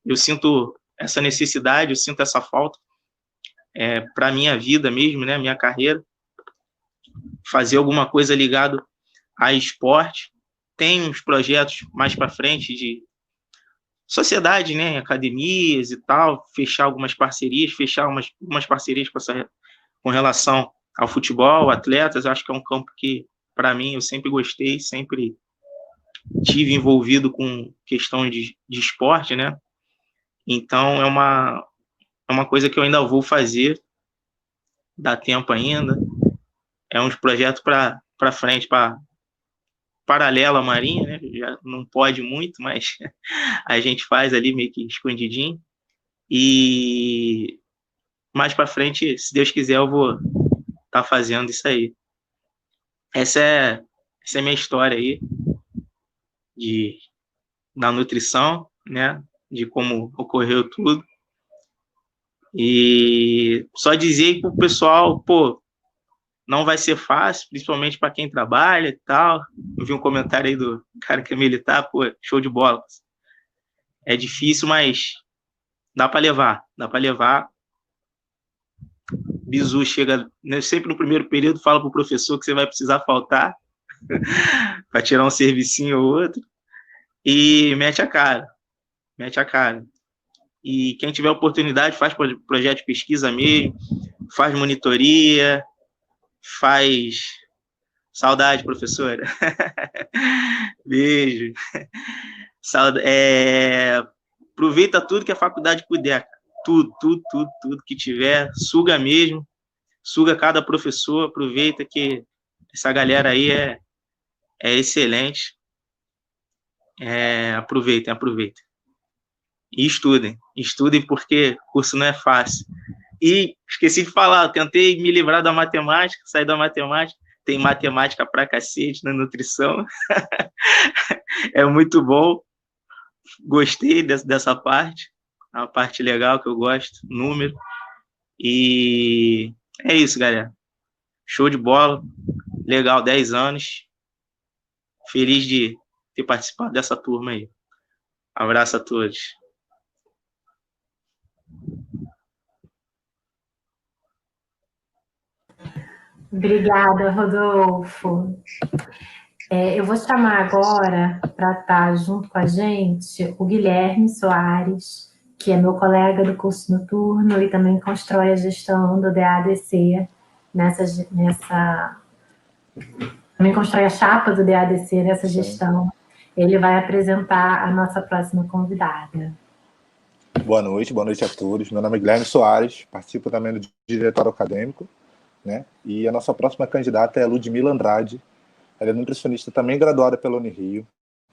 eu sinto essa necessidade, eu sinto essa falta para a minha vida mesmo, né, minha carreira, fazer alguma coisa ligado a esporte. Tem uns projetos mais para frente de sociedade, né, academias e tal, fechar algumas parcerias, umas parcerias com relação ao futebol, atletas. Acho que é um campo que, para mim, eu sempre gostei, sempre tive envolvido com questão de esporte, né? Então, é uma coisa que eu ainda vou fazer, dá tempo ainda. É uns projetos para frente, paralelo à Marinha, né? Já não pode muito, mas a gente faz ali meio que escondidinho. E mais para frente, se Deus quiser, eu vou estar fazendo isso aí. Essa é a minha história aí da nutrição, né? De como ocorreu tudo. E só dizer para o pessoal, pô, não vai ser fácil, principalmente para quem trabalha e tal. Eu vi um comentário aí do cara que é militar, pô, show de bola. É difícil, mas dá para levar, dá para levar. Bizu chega, né, sempre no primeiro período, fala pro professor que você vai precisar faltar para tirar um servicinho ou outro, e mete a cara, mete a cara. E quem tiver oportunidade, faz projeto de pesquisa mesmo, faz monitoria, faz... Saudade, professora. Beijo. Aproveita tudo que a faculdade puder, cara. Tudo que tiver, suga mesmo, suga cada professor, aproveita que essa galera aí é excelente. Aproveitem. E estudem porque o curso não é fácil. E esqueci de falar, eu tentei me livrar da matemática, sair da matemática, tem matemática pra cacete na nutrição, é muito bom, gostei dessa parte, é uma parte legal que eu gosto, número, e é isso, galera, show de bola, legal, 10 anos, feliz de ter participado dessa turma aí, abraço a todos.
Obrigada, Rodolfo. Eu vou chamar agora para estar junto com a gente o Guilherme Soares, que é meu colega do curso noturno e também constrói a gestão do DADC também constrói a chapa do DADC nessa gestão. Ele vai apresentar a nossa próxima convidada.
Boa noite a todos. Meu nome é Guilherme Soares, participo também do diretório acadêmico, né? E a nossa próxima candidata é a Ludmila Andrade. Ela é nutricionista também graduada pela Unirio,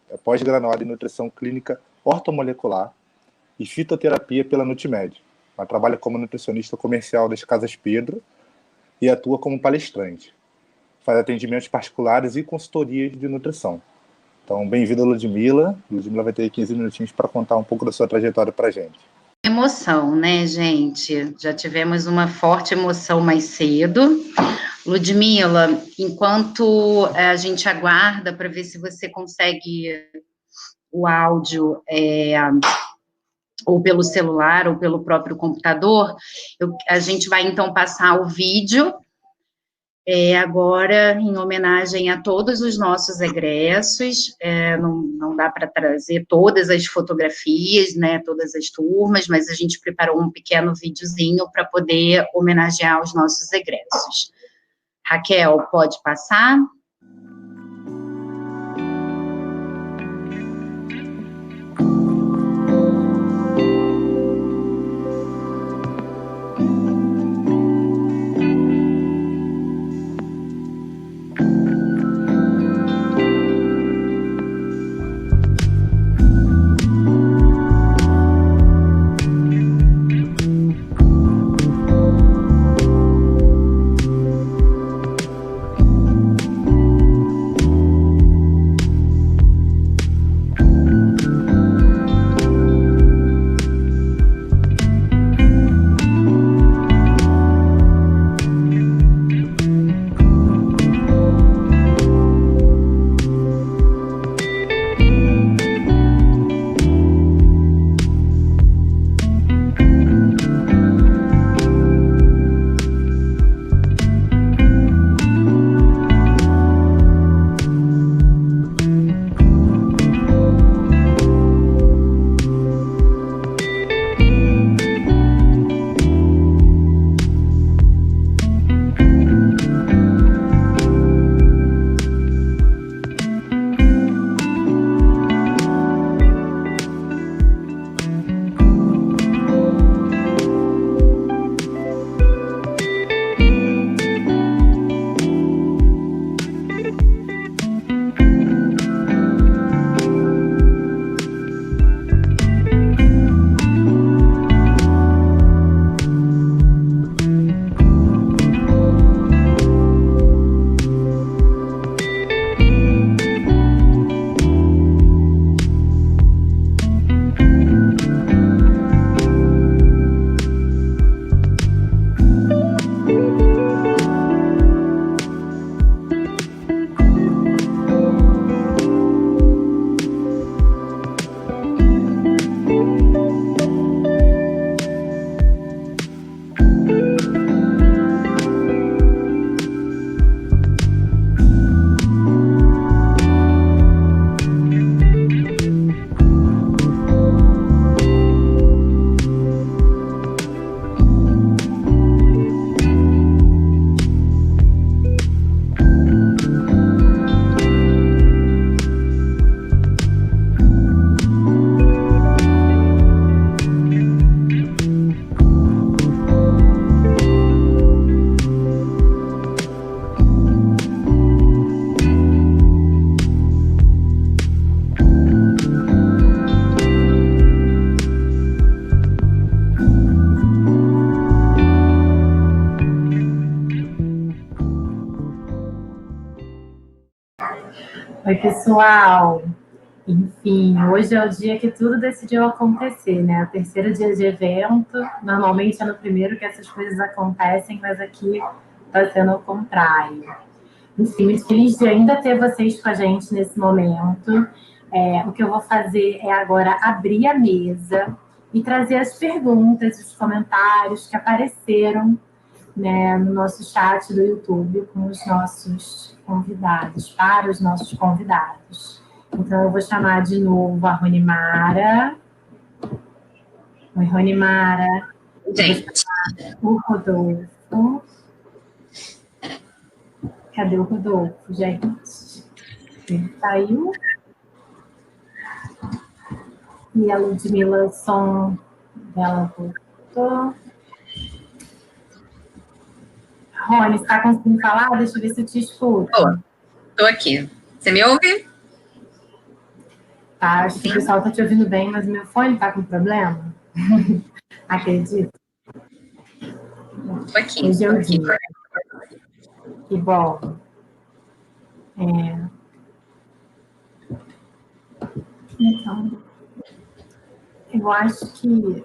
é pós-graduada em nutrição clínica ortomolecular e fitoterapia pela Nutimed. Ela trabalha como nutricionista comercial das Casas Pedro e atua como palestrante. Faz atendimentos particulares e consultorias de nutrição. Então, bem-vinda, Ludmila. Ludmila vai ter 15 minutinhos para contar um pouco da sua trajetória para a gente.
Emoção, né, gente? Já tivemos uma forte emoção mais cedo. Ludmila, enquanto a gente aguarda para ver se você consegue o áudio ou pelo celular ou pelo próprio computador, a gente vai então passar o vídeo agora em homenagem a todos os nossos egressos. Não dá para trazer todas as fotografias, né, todas as turmas, mas a gente preparou um pequeno videozinho para poder homenagear os nossos egressos. Raquel, pode passar?
Oi, pessoal. Enfim, hoje é o dia que tudo decidiu acontecer, né? O terceiro dia de evento. Normalmente é no primeiro que essas coisas acontecem, mas aqui está sendo o contrário. Enfim, muito feliz de ainda ter vocês com a gente nesse momento. O que eu vou fazer é agora abrir a mesa e trazer as perguntas, os comentários que apareceram, né, no nosso chat do YouTube com os nossos convidados, para os nossos convidados. Então, eu vou chamar de novo a Ronimara. Oi, Ronimara.
Gente.
O Rodolfo. Cadê o Rodolfo, gente? Ele saiu. E a Ludmila, o som dela voltou. Rony, você está conseguindo falar? Deixa eu ver se eu te escuto.
Estou aqui. Você me ouve?
Tá, acho que o pessoal está te ouvindo bem, mas o meu fone está com problema. Acredito.
Estou aqui.
Hoje é o dia. Que bom. Então, eu acho que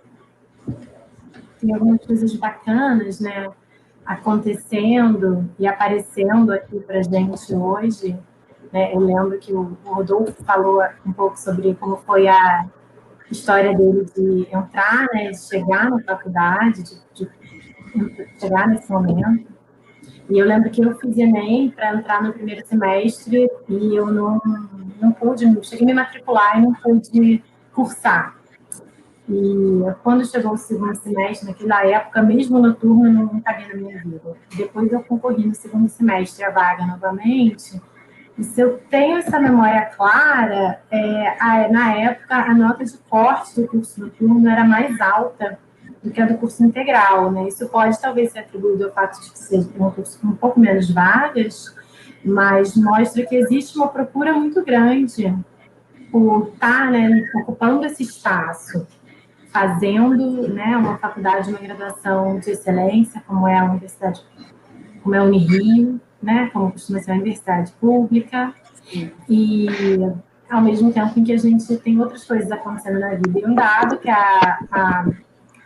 tem algumas coisas bacanas, né, acontecendo e aparecendo aqui para a gente hoje. Né? Eu lembro que o Rodolfo falou um pouco sobre como foi a história dele de entrar, né, de chegar na faculdade, de chegar nesse momento. E eu lembro que eu fiz Enem para entrar no primeiro semestre e eu não pude, cheguei a me matricular e não pude cursar. E quando chegou o segundo semestre, naquela época, mesmo noturno, não cabia na minha vida. Depois eu concorri no segundo semestre a vaga novamente. E se eu tenho essa memória clara, na época a nota de corte do curso noturno era mais alta do que a do curso integral, né? Isso pode talvez ser atribuído ao fato de que seja um curso com um pouco menos vagas, mas mostra que existe uma procura muito grande por estar, né, ocupando esse espaço, fazendo, né, uma faculdade, uma graduação de excelência, como é a universidade, como é a Unirio, né, como costuma ser a universidade pública, e ao mesmo tempo em que a gente tem outras coisas acontecendo na vida. E um dado que a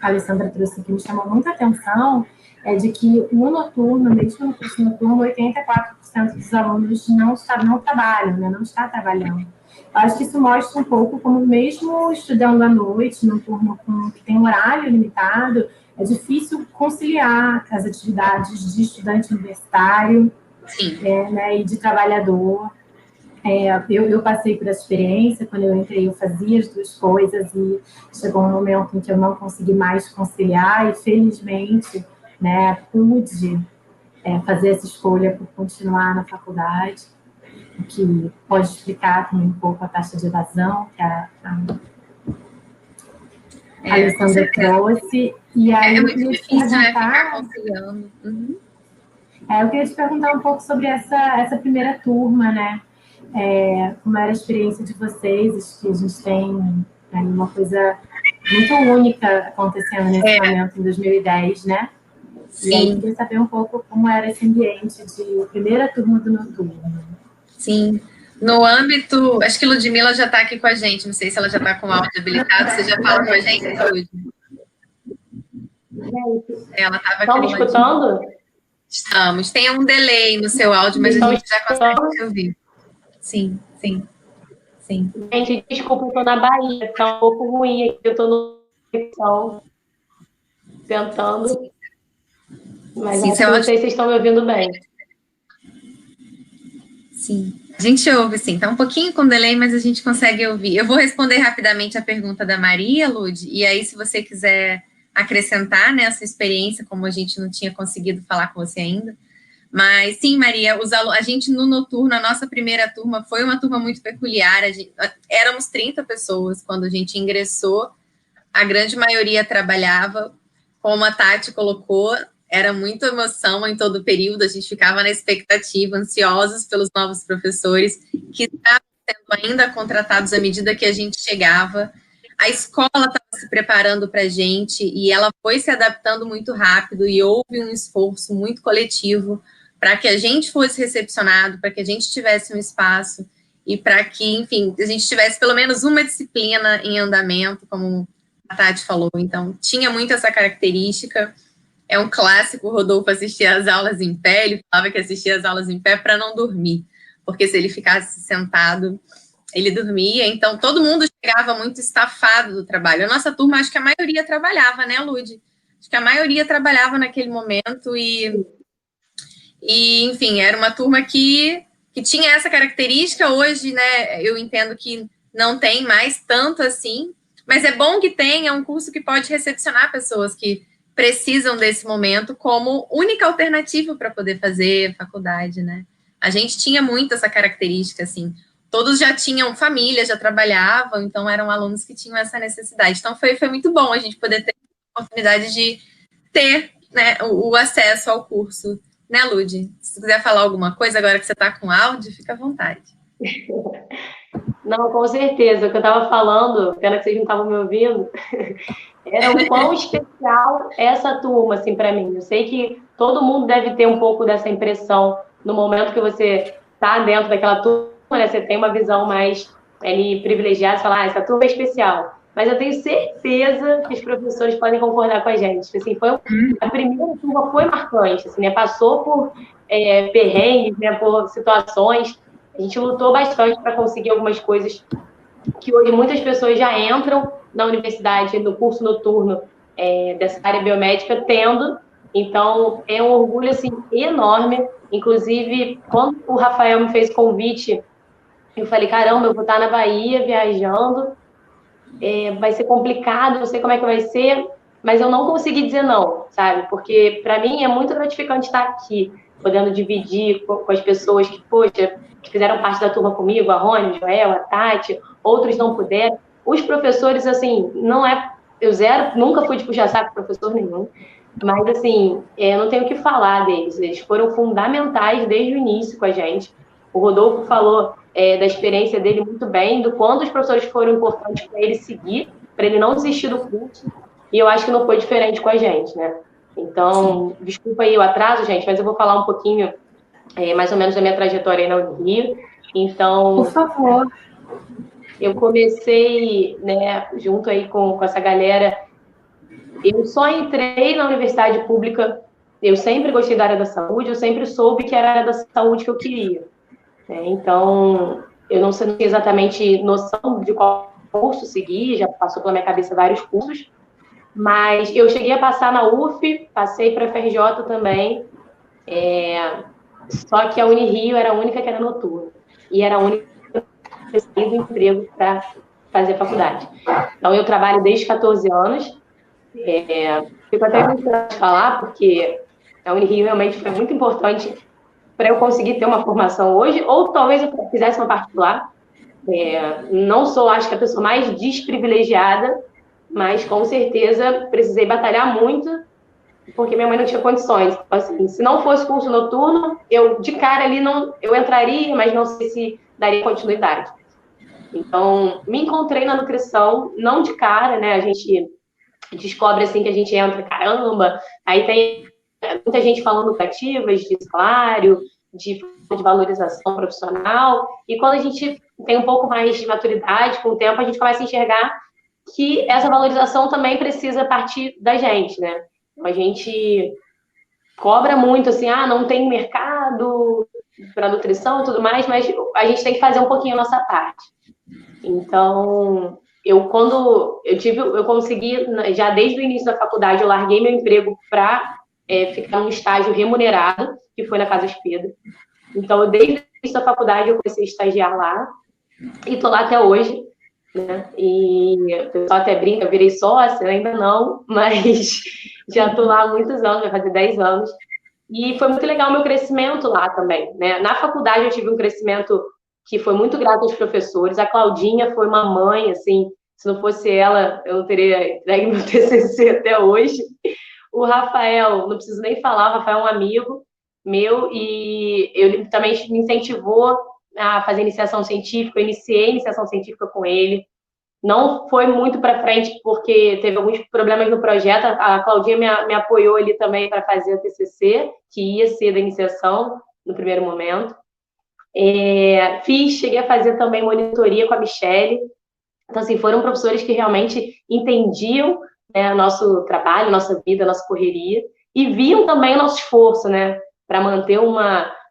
Alessandra trouxe aqui me chamou muita atenção é de que no noturno, mesmo no curso noturno, 84% dos alunos não trabalham, né, não está trabalhando. Eu acho que isso mostra um pouco como mesmo estudando à noite, num turno que tem um horário limitado, é difícil conciliar as atividades de estudante universitário, né, e de trabalhador. Eu passei por essa experiência, quando eu entrei eu fazia as duas coisas e chegou um momento em que eu não consegui mais conciliar e felizmente, né, pude fazer essa escolha por continuar na faculdade, o que pode explicar também um pouco a taxa de evasão que a Alessandra trouxe. E aí
muito difícil, né, ficar conciliando.
Eu queria te perguntar um pouco sobre essa primeira turma, né? Como era a experiência de vocês? Acho que a gente tem uma coisa muito única acontecendo nesse momento, em 2010, né? Sim. E aí eu queria saber um pouco como era esse ambiente de primeira turma do noturno.
Sim. No âmbito, acho que Ludmila já está aqui com a gente, não sei se ela já está com o áudio habilitado, você já fala com a gente, Lud? Ela estava aqui.
Estão me escutando?
Estamos. Tem um delay no seu áudio, mas a gente já consegue te ouvir. Sim.
Gente, desculpa, eu estou na Bahia, está um pouco ruim aqui, eu estou no conexão, tentando, mas sim, não sei se vocês estão me ouvindo bem.
Sim, a gente ouve, sim. Está um pouquinho com delay, mas a gente consegue ouvir. Eu vou responder rapidamente a pergunta da Maria, Lud, e aí se você quiser acrescentar, né, a sua experiência, como a gente não tinha conseguido falar com você ainda. Mas sim, Maria, a gente no noturno, a nossa primeira turma foi uma turma muito peculiar. Éramos 30 pessoas quando a gente ingressou, a grande maioria trabalhava, como a Tati colocou, era muita emoção em todo o período, a gente ficava na expectativa, ansiosos pelos novos professores, que estavam sendo ainda contratados à medida que a gente chegava. A escola estava se preparando para a gente e ela foi se adaptando muito rápido e houve um esforço muito coletivo para que a gente fosse recepcionado, para que a gente tivesse um espaço. e para que, enfim, a gente tivesse pelo menos uma disciplina em andamento, como a Tati falou. Então, tinha muito essa característica. É um clássico, o Rodolfo assistir às aulas em pé, ele falava que assistia às aulas em pé para não dormir, porque se ele ficasse sentado, ele dormia. Então, todo mundo chegava muito estafado do trabalho. A nossa turma, acho que a maioria trabalhava, né, Lud? Acho que a maioria trabalhava naquele momento e enfim, era uma turma que tinha essa característica. Hoje, né, eu entendo que não tem mais tanto assim, mas é bom que tenha um curso que pode recepcionar pessoas que precisam desse momento como única alternativa para poder fazer faculdade, né? A gente tinha muito essa característica, assim, todos já tinham família, já trabalhavam, então eram alunos que tinham essa necessidade. Então foi muito bom a gente poder ter a oportunidade de ter, né, o acesso ao curso. Né, Lud? Se quiser falar alguma coisa agora que você está com áudio, fica à vontade.
Não, com certeza. O que eu estava falando, pena que vocês não estavam me ouvindo, era o quão especial é essa turma, assim, para mim. Eu sei que todo mundo deve ter um pouco dessa impressão no momento que você está dentro daquela turma, né? Você tem uma visão mais privilegiada, você fala, essa turma é especial. Mas eu tenho certeza que os professores podem concordar com a gente. Assim, a primeira turma foi marcante, assim, né? Passou por perrengues, né? Por situações. A gente lutou bastante para conseguir algumas coisas que hoje muitas pessoas já entram na universidade, no curso noturno dessa área biomédica, tendo. Então, é um orgulho assim, enorme. Inclusive, quando o Rafael me fez convite, eu falei, caramba, eu vou estar na Bahia viajando, vai ser complicado, não sei como é que vai ser, mas eu não consegui dizer não, sabe? Porque, para mim, é muito gratificante estar aqui, podendo dividir com as pessoas que, poxa, que fizeram parte da turma comigo, a Rony, o Joel, a Tati, outros não puderam. Os professores, assim, nunca fui de puxar saco professor nenhum, mas, assim, não tenho o que falar deles. Eles foram fundamentais desde o início com a gente. O Rodolfo falou da experiência dele muito bem, do quanto os professores foram importantes para ele seguir, para ele não desistir do curso, e eu acho que não foi diferente com a gente, né? Então, desculpa aí o atraso, gente, mas eu vou falar um pouquinho, mais ou menos, da minha trajetória aí na Unirio. Então,
por favor.
Eu comecei, né, junto aí com essa galera. Eu só entrei na universidade pública, eu sempre gostei da área da saúde, eu sempre soube que era a área da saúde que eu queria. Então, eu não tinha exatamente noção de qual curso seguir, já passou pela minha cabeça vários cursos, mas eu cheguei a passar na UF, passei para a FRJ também, só que a Unirio era a única que era noturna, e era a única que eu do emprego para fazer faculdade. Então, eu trabalho desde 14 anos, fico até emocionada de falar, porque a Unirio realmente foi muito importante para eu conseguir ter uma formação hoje, ou talvez eu fizesse uma particular. Não sou, acho que, a pessoa mais desprivilegiada, mas com certeza precisei batalhar muito, porque minha mãe não tinha condições. Assim, se não fosse curso noturno, eu de cara ali eu entraria, mas não sei se daria continuidade. Então, me encontrei na nutrição, não de cara, né? A gente descobre assim que a gente entra, caramba, aí tem muita gente falando cativas de salário, de valorização profissional, e quando a gente tem um pouco mais de maturidade, com o tempo, a gente começa a enxergar que essa valorização também precisa partir da gente, né? A gente cobra muito, assim, não tem mercado para nutrição e tudo mais, mas a gente tem que fazer um pouquinho a nossa parte. Então, eu consegui, já desde o início da faculdade, eu larguei meu emprego para ficar num estágio remunerado, que foi na Casa Pedro. Então, desde o início da faculdade, eu comecei a estagiar lá, e estou lá até hoje, né? E o pessoal até brinca, eu virei sócia, ainda não, mas já estou lá há muitos anos, vai fazer 10 anos. E foi muito legal o meu crescimento lá também, né? Na faculdade eu tive um crescimento que foi muito grato aos professores. A Claudinha foi uma mãe, assim, se não fosse ela, eu não teria entregue meu TCC até hoje. O Rafael, não preciso nem falar, o Rafael é um amigo meu, e ele também me incentivou a fazer iniciação científica. Eu iniciei iniciação científica com ele. Não foi muito para frente, porque teve alguns problemas no projeto. A Claudinha me apoiou ali também para fazer o TCC, que ia ser da iniciação no primeiro momento. Cheguei a fazer também monitoria com a Michelle. Então, assim, foram professores que realmente entendiam, né, o nosso trabalho, nossa vida, nossa correria, e viam também o nosso esforço, né, para manter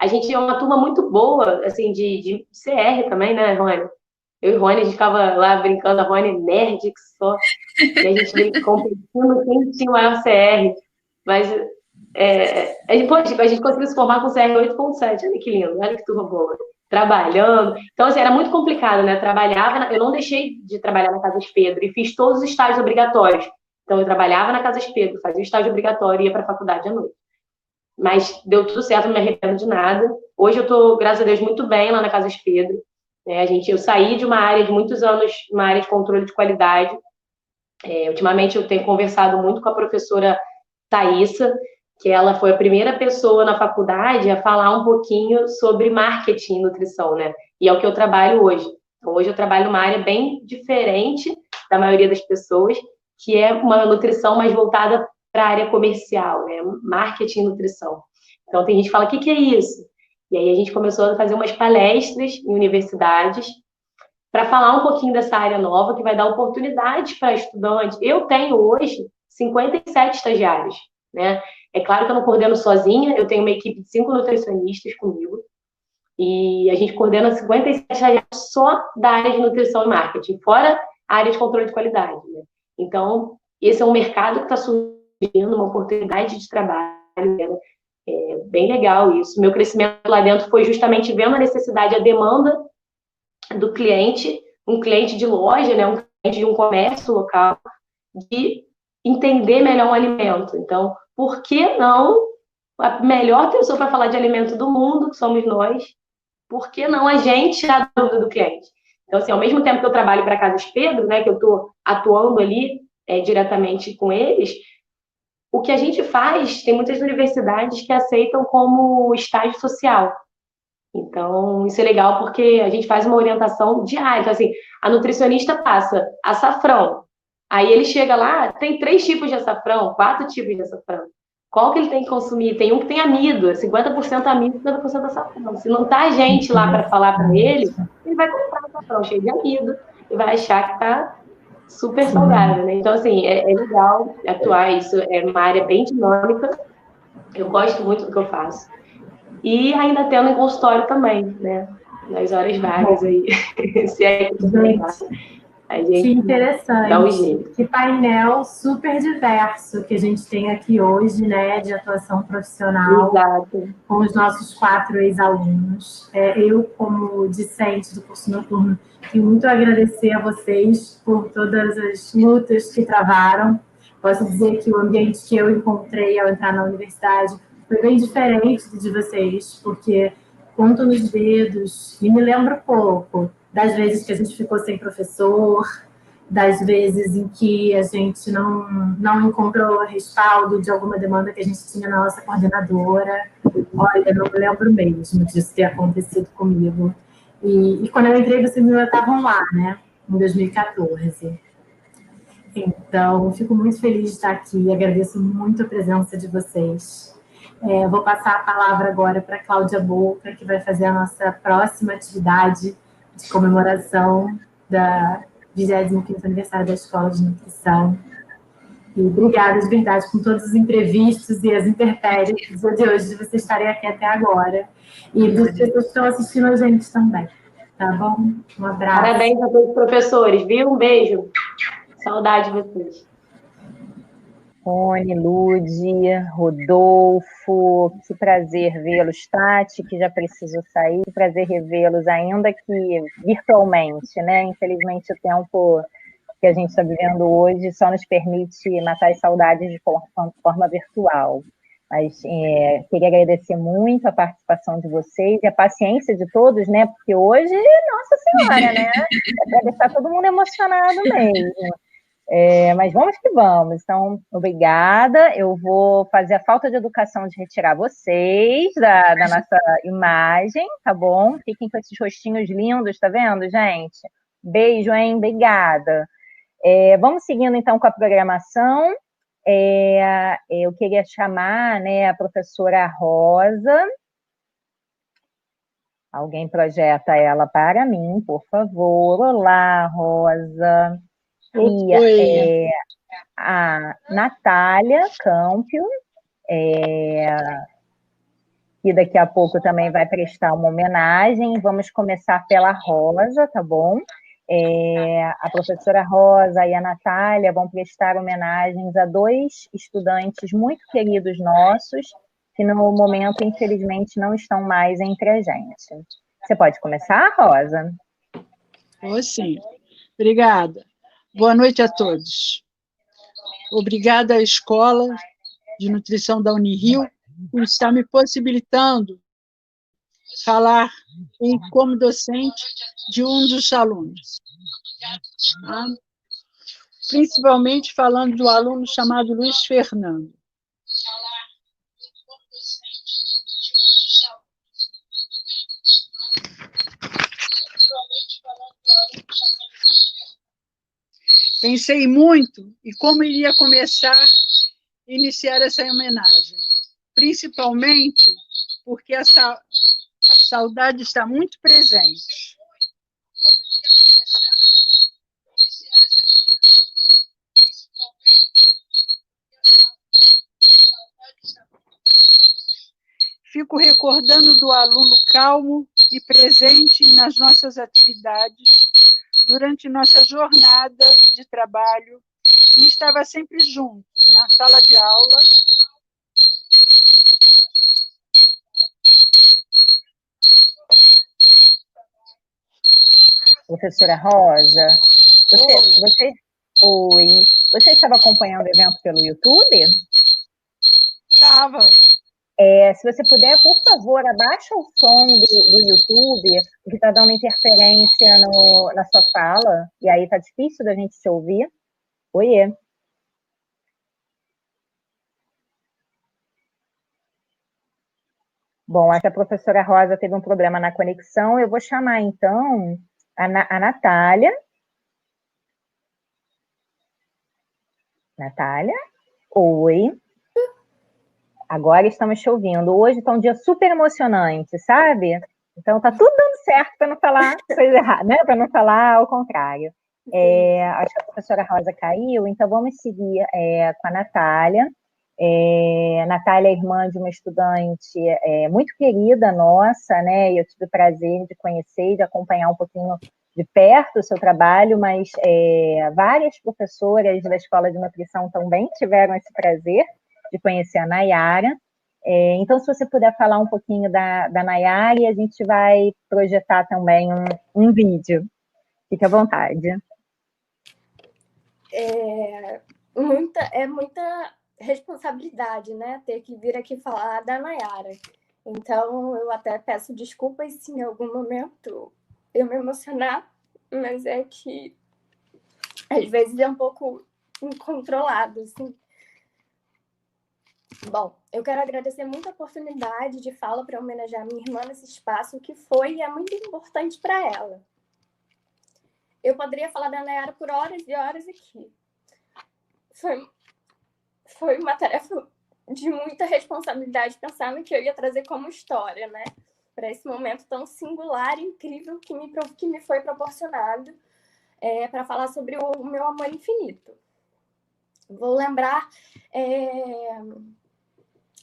a gente é uma turma muito boa, assim, de CR também, né, Rony? Eu e Rony, a gente ficava lá brincando, a Rony nerd que só, e a gente competindo quem tinha o maior CR, mas a gente conseguiu se formar com CR 8.7, olha que lindo, olha que turma boa, trabalhando. Então, assim, era muito complicado, né? Eu não deixei de trabalhar na Casas Pedro e fiz todos os estágios obrigatórios. Então, eu trabalhava na Casas Pedro, fazia o estágio obrigatório e ia para a faculdade à noite. Mas deu tudo certo, não me arrependo de nada. Hoje eu estou, graças a Deus, muito bem lá na Casas Pedro. Eu saí de uma área de muitos anos, uma área de controle de qualidade. Ultimamente eu tenho conversado muito com a professora Thaísa, que ela foi a primeira pessoa na faculdade a falar um pouquinho sobre marketing e nutrição, né? E é o que eu trabalho hoje. Então, hoje eu trabalho numa área bem diferente da maioria das pessoas, que é uma nutrição mais voltada para a área comercial, né? Marketing e nutrição. Então, tem gente que fala, o que é isso? E aí a gente começou a fazer umas palestras em universidades para falar um pouquinho dessa área nova, que vai dar oportunidades para estudantes. Eu tenho hoje 57 estagiários, né? É claro que eu não coordeno sozinha, eu tenho uma equipe de 5 nutricionistas comigo, e a gente coordena 57 estagiários só da área de nutrição e marketing, fora a área de controle de qualidade, né? Então, esse é um mercado que está surgindo, uma oportunidade de trabalho, né? É bem legal isso. Meu crescimento lá dentro foi justamente vendo a necessidade, a demanda do cliente, um cliente de loja, né, um cliente de um comércio local, de entender melhor um alimento. Então, por que não a melhor pessoa para falar de alimento do mundo, que somos nós, por que não a gente tirar a dúvida do cliente? Então, assim, ao mesmo tempo que eu trabalho para a Casas Pedro, né, que eu estou atuando ali diretamente com eles, o que a gente faz, tem muitas universidades que aceitam como estágio social. Então, isso é legal porque a gente faz uma orientação diária. Então, assim, a nutricionista passa açafrão. Aí ele chega lá, tem 3 tipos de açafrão, 4 tipos de açafrão. Qual que ele tem que consumir? Tem um que tem amido, 50% amido, 50% açafrão. Se não tá gente lá para falar para ele vai comprar açafrão cheio de amido e vai achar que tá super saudável, né? Então, assim, é legal atuar isso. É uma área bem dinâmica. Eu gosto muito do que eu faço. E ainda tendo em consultório também, né? Nas horas vagas aí. Se é que a gente
que interessante.
dá um jeito.
Que painel super diverso que a gente tem aqui hoje, né? De atuação profissional.
Exato.
Com os nossos 4 ex-alunos. Eu, como discente do curso noturno, quero muito agradecer a vocês por todas as lutas que travaram. Posso dizer que o ambiente que eu encontrei ao entrar na universidade foi bem diferente do de vocês, porque conto nos dedos e me lembro pouco das vezes que a gente ficou sem professor, das vezes em que a gente não encontrou respaldo de alguma demanda que a gente tinha na nossa coordenadora. Olha, não me lembro mesmo disso ter acontecido comigo. E quando eu entrei, vocês ainda estavam lá, né? Em 2014. Então, fico muito feliz de estar aqui, agradeço muito a presença de vocês. Vou passar a palavra agora para a Cláudia Boca, que vai fazer a nossa próxima atividade de comemoração da 25º aniversário da Escola de Nutrição. E obrigada de verdade por todos os imprevistos e as intempéries do dia de hoje, de vocês estarem aqui até agora. E das pessoas que estão assistindo a gente também. Tá bom? Um abraço.
Parabéns a todos os professores, viu? Um beijo. Saudade de vocês.
Rony, Lude, Rodolfo, que prazer vê-los, Tati, que já precisou sair, que prazer revê-los, ainda que virtualmente, né? Infelizmente o tempo que a gente está vivendo hoje só nos permite matar as saudades de forma virtual. Mas queria agradecer muito a participação de vocês e a paciência de todos, né? Porque hoje, nossa senhora, né? É para deixar todo mundo emocionado mesmo. Mas vamos que vamos. Então, obrigada. Eu vou fazer a falta de educação de retirar vocês da nossa imagem, tá bom? Fiquem com esses rostinhos lindos, tá vendo, gente? Beijo, hein? Obrigada. Vamos seguindo, então, com a programação. Eu queria chamar, né, a professora Rosa. Alguém projeta ela para mim, por favor. Olá, Rosa. E
Oi.
a Natália Campio, que daqui a pouco também vai prestar uma homenagem. Vamos começar pela Rosa, tá bom? A professora Rosa e a Natália vão prestar homenagens a 2 estudantes muito queridos nossos, que no momento, infelizmente, não estão mais entre a gente. Você pode começar, Rosa?
Sim. Obrigada. Boa noite a todos. Obrigada à Escola de Nutrição da Unirio por estar me possibilitando falar como docente de um dos alunos. Principalmente falando do aluno chamado Luiz Fernando. Pensei muito em como iria iniciar essa homenagem, principalmente porque essa saudade está muito presente. Fico recordando do aluno calmo e presente nas nossas atividades, durante nossa jornada de trabalho, e estava sempre junto, na sala de aula.
Professora Rosa, você estava acompanhando o evento pelo YouTube?
Estava.
Se você puder, por favor, abaixa o som do YouTube, que está dando interferência na sua fala, e aí está difícil da gente te ouvir. Oiê. Bom, acho que a professora Rosa teve um problema na conexão. Eu vou chamar, então, a Natália. Natália? Oi. Agora estamos te ouvindo. Hoje está um dia super emocionante, sabe? Então tá tudo dando certo para não falar coisa errada, né? Para não falar ao contrário. Acho que a professora Rosa caiu, então vamos seguir com a Natália. Natália é irmã de uma estudante muito querida nossa, né? E eu tive o prazer de conhecer e de acompanhar um pouquinho de perto o seu trabalho, mas várias professoras da Escola de Nutrição também tiveram esse prazer de conhecer a Nayara. Então, se você puder falar um pouquinho da Nayara, e a gente vai projetar também um vídeo. Fique à vontade.
Muita responsabilidade, né? Ter que vir aqui falar da Nayara. Então, eu até peço desculpas se em algum momento eu me emocionar, mas é que às vezes é um pouco incontrolado, assim. Bom, eu quero agradecer muito a oportunidade de fala para homenagear minha irmã nesse espaço que foi e é muito importante para ela. Eu poderia falar da Nayara por horas e horas aqui. Foi uma tarefa de muita responsabilidade pensar no que eu ia trazer como história, né? Para esse momento tão singular e incrível que me foi proporcionado para falar sobre o meu amor infinito. Vou lembrar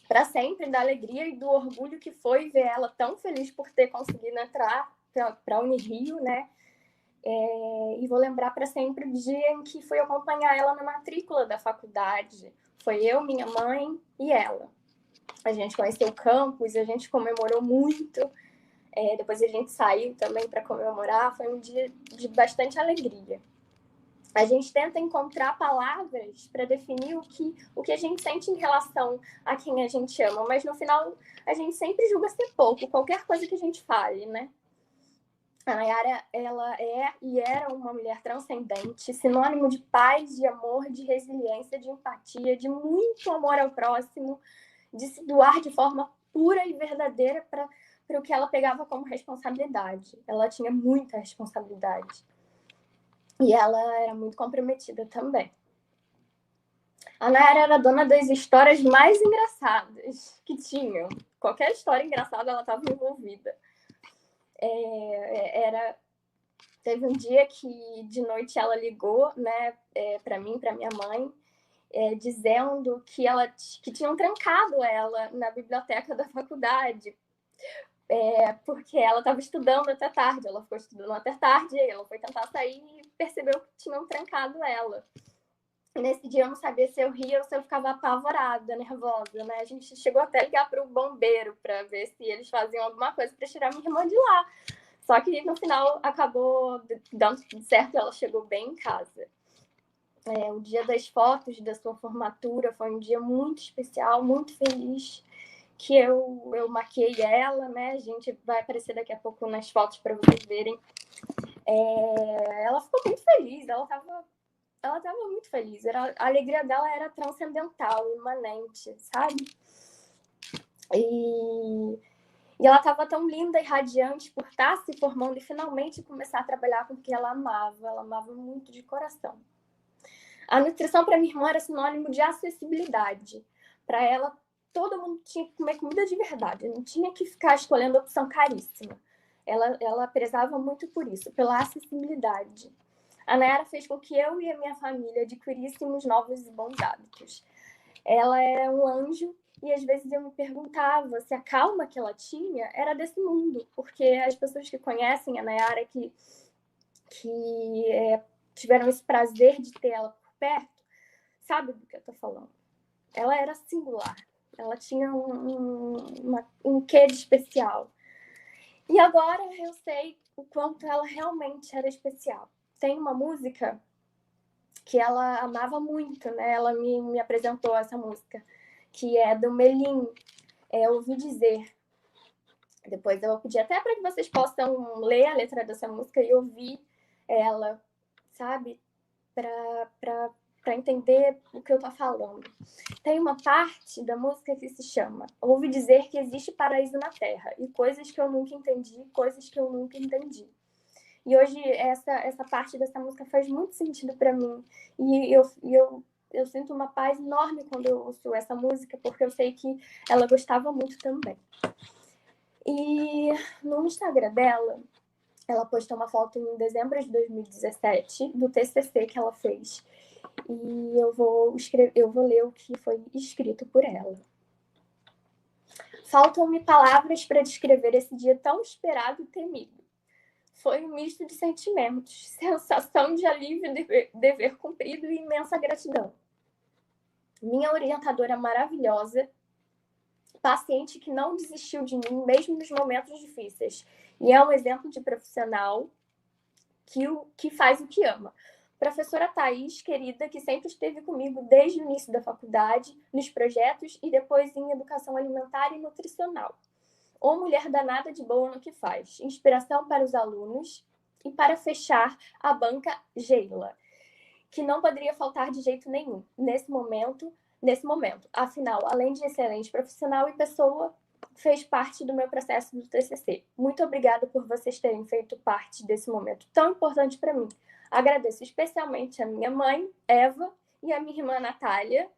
para sempre da alegria e do orgulho que foi ver ela tão feliz por ter conseguido entrar para a Unirio, né? E vou lembrar para sempre o dia em que fui acompanhar ela na matrícula da faculdade. Foi eu, minha mãe e ela. A gente conheceu o campus, a gente comemorou muito. Depois a gente saiu também para comemorar. Foi um dia de bastante alegria. A gente tenta encontrar palavras para definir o que a gente sente em relação a quem a gente ama, mas no final a gente sempre julga ser pouco, qualquer coisa que a gente fale, né? A Nayara, ela é e era uma mulher transcendente, sinônimo de paz, de amor, de resiliência, de empatia, de muito amor ao próximo, de se doar de forma pura e verdadeira para o que ela pegava como responsabilidade. Ela tinha muita responsabilidade. E ela era muito comprometida também. A Nayara era dona das histórias mais engraçadas que tinham. Qualquer história engraçada ela estava envolvida. Teve um dia que de noite ela ligou, né, para mim, para minha mãe, dizendo que tinham trancado ela na biblioteca da faculdade, porque ela estava estudando até tarde. Ela ficou estudando até tarde, ela foi tentar sair e percebeu que tinham trancado ela. E nesse dia eu não sabia se eu ria ou se eu ficava apavorada, nervosa, né? A gente chegou até a ligar para o bombeiro para ver se eles faziam alguma coisa para tirar minha irmã de lá. Só que no final acabou dando tudo certo e ela chegou bem em casa. O dia das fotos da sua formatura foi um dia muito especial, muito feliz, que eu maquiei ela, né? A gente vai aparecer daqui a pouco nas fotos para vocês verem. Ela ficou muito feliz, ela estava muito feliz. A alegria dela era transcendental, imanente, sabe? E ela estava tão linda e radiante por estar se formando e finalmente começar a trabalhar com o que ela amava muito de coração. A nutrição para minha irmã era sinônimo de acessibilidade. Para ela, todo mundo tinha que comer comida de verdade, não tinha que ficar escolhendo opção caríssima. Ela prezava muito por isso, pela acessibilidade. A Nayara fez com que eu e a minha família adquiríssemos novos e bons hábitos. Ela era um anjo e às vezes eu me perguntava se a calma que ela tinha era desse mundo, porque as pessoas que conhecem a Nayara, que tiveram esse prazer de ter ela por perto, sabe do que eu tô falando. Ela era singular, ela tinha um quê de especial. E agora eu sei o quanto ela realmente era especial. Tem uma música que ela amava muito, né? Ela me apresentou essa música, que é do Melim, Ouvi Dizer. Depois eu vou pedir até para que vocês possam ler a letra dessa música e ouvir ela, sabe? Para entender o que eu tô falando. Tem uma parte da música que se chama Ouvi Dizer que existe paraíso na Terra e coisas que eu nunca entendi, coisas que eu nunca entendi. E hoje essa parte dessa música faz muito sentido para mim. E eu sinto uma paz enorme quando eu ouço essa música, porque eu sei que ela gostava muito também. E no Instagram dela, ela postou uma foto em dezembro de 2017 do TCC que ela fez. E eu vou ler o que foi escrito por ela. Faltam-me palavras para descrever esse dia tão esperado e temido. Foi um misto de sentimentos, sensação de alívio, dever cumprido e imensa gratidão. Minha orientadora maravilhosa, paciente que não desistiu de mim, mesmo nos momentos difíceis. E é um exemplo de profissional que faz o que ama. Professora Thaís, querida, que sempre esteve comigo desde o início da faculdade, nos projetos e depois em educação alimentar e nutricional. Ou mulher danada de boa no que faz. Inspiração para os alunos. E para fechar, a banca Geila, que não poderia faltar de jeito nenhum nesse momento. Afinal, além de excelente profissional e pessoa, fez parte do meu processo do TCC. Muito obrigada por vocês terem feito parte desse momento tão importante para mim. Agradeço especialmente a minha mãe, Eva, e a minha irmã, Natália,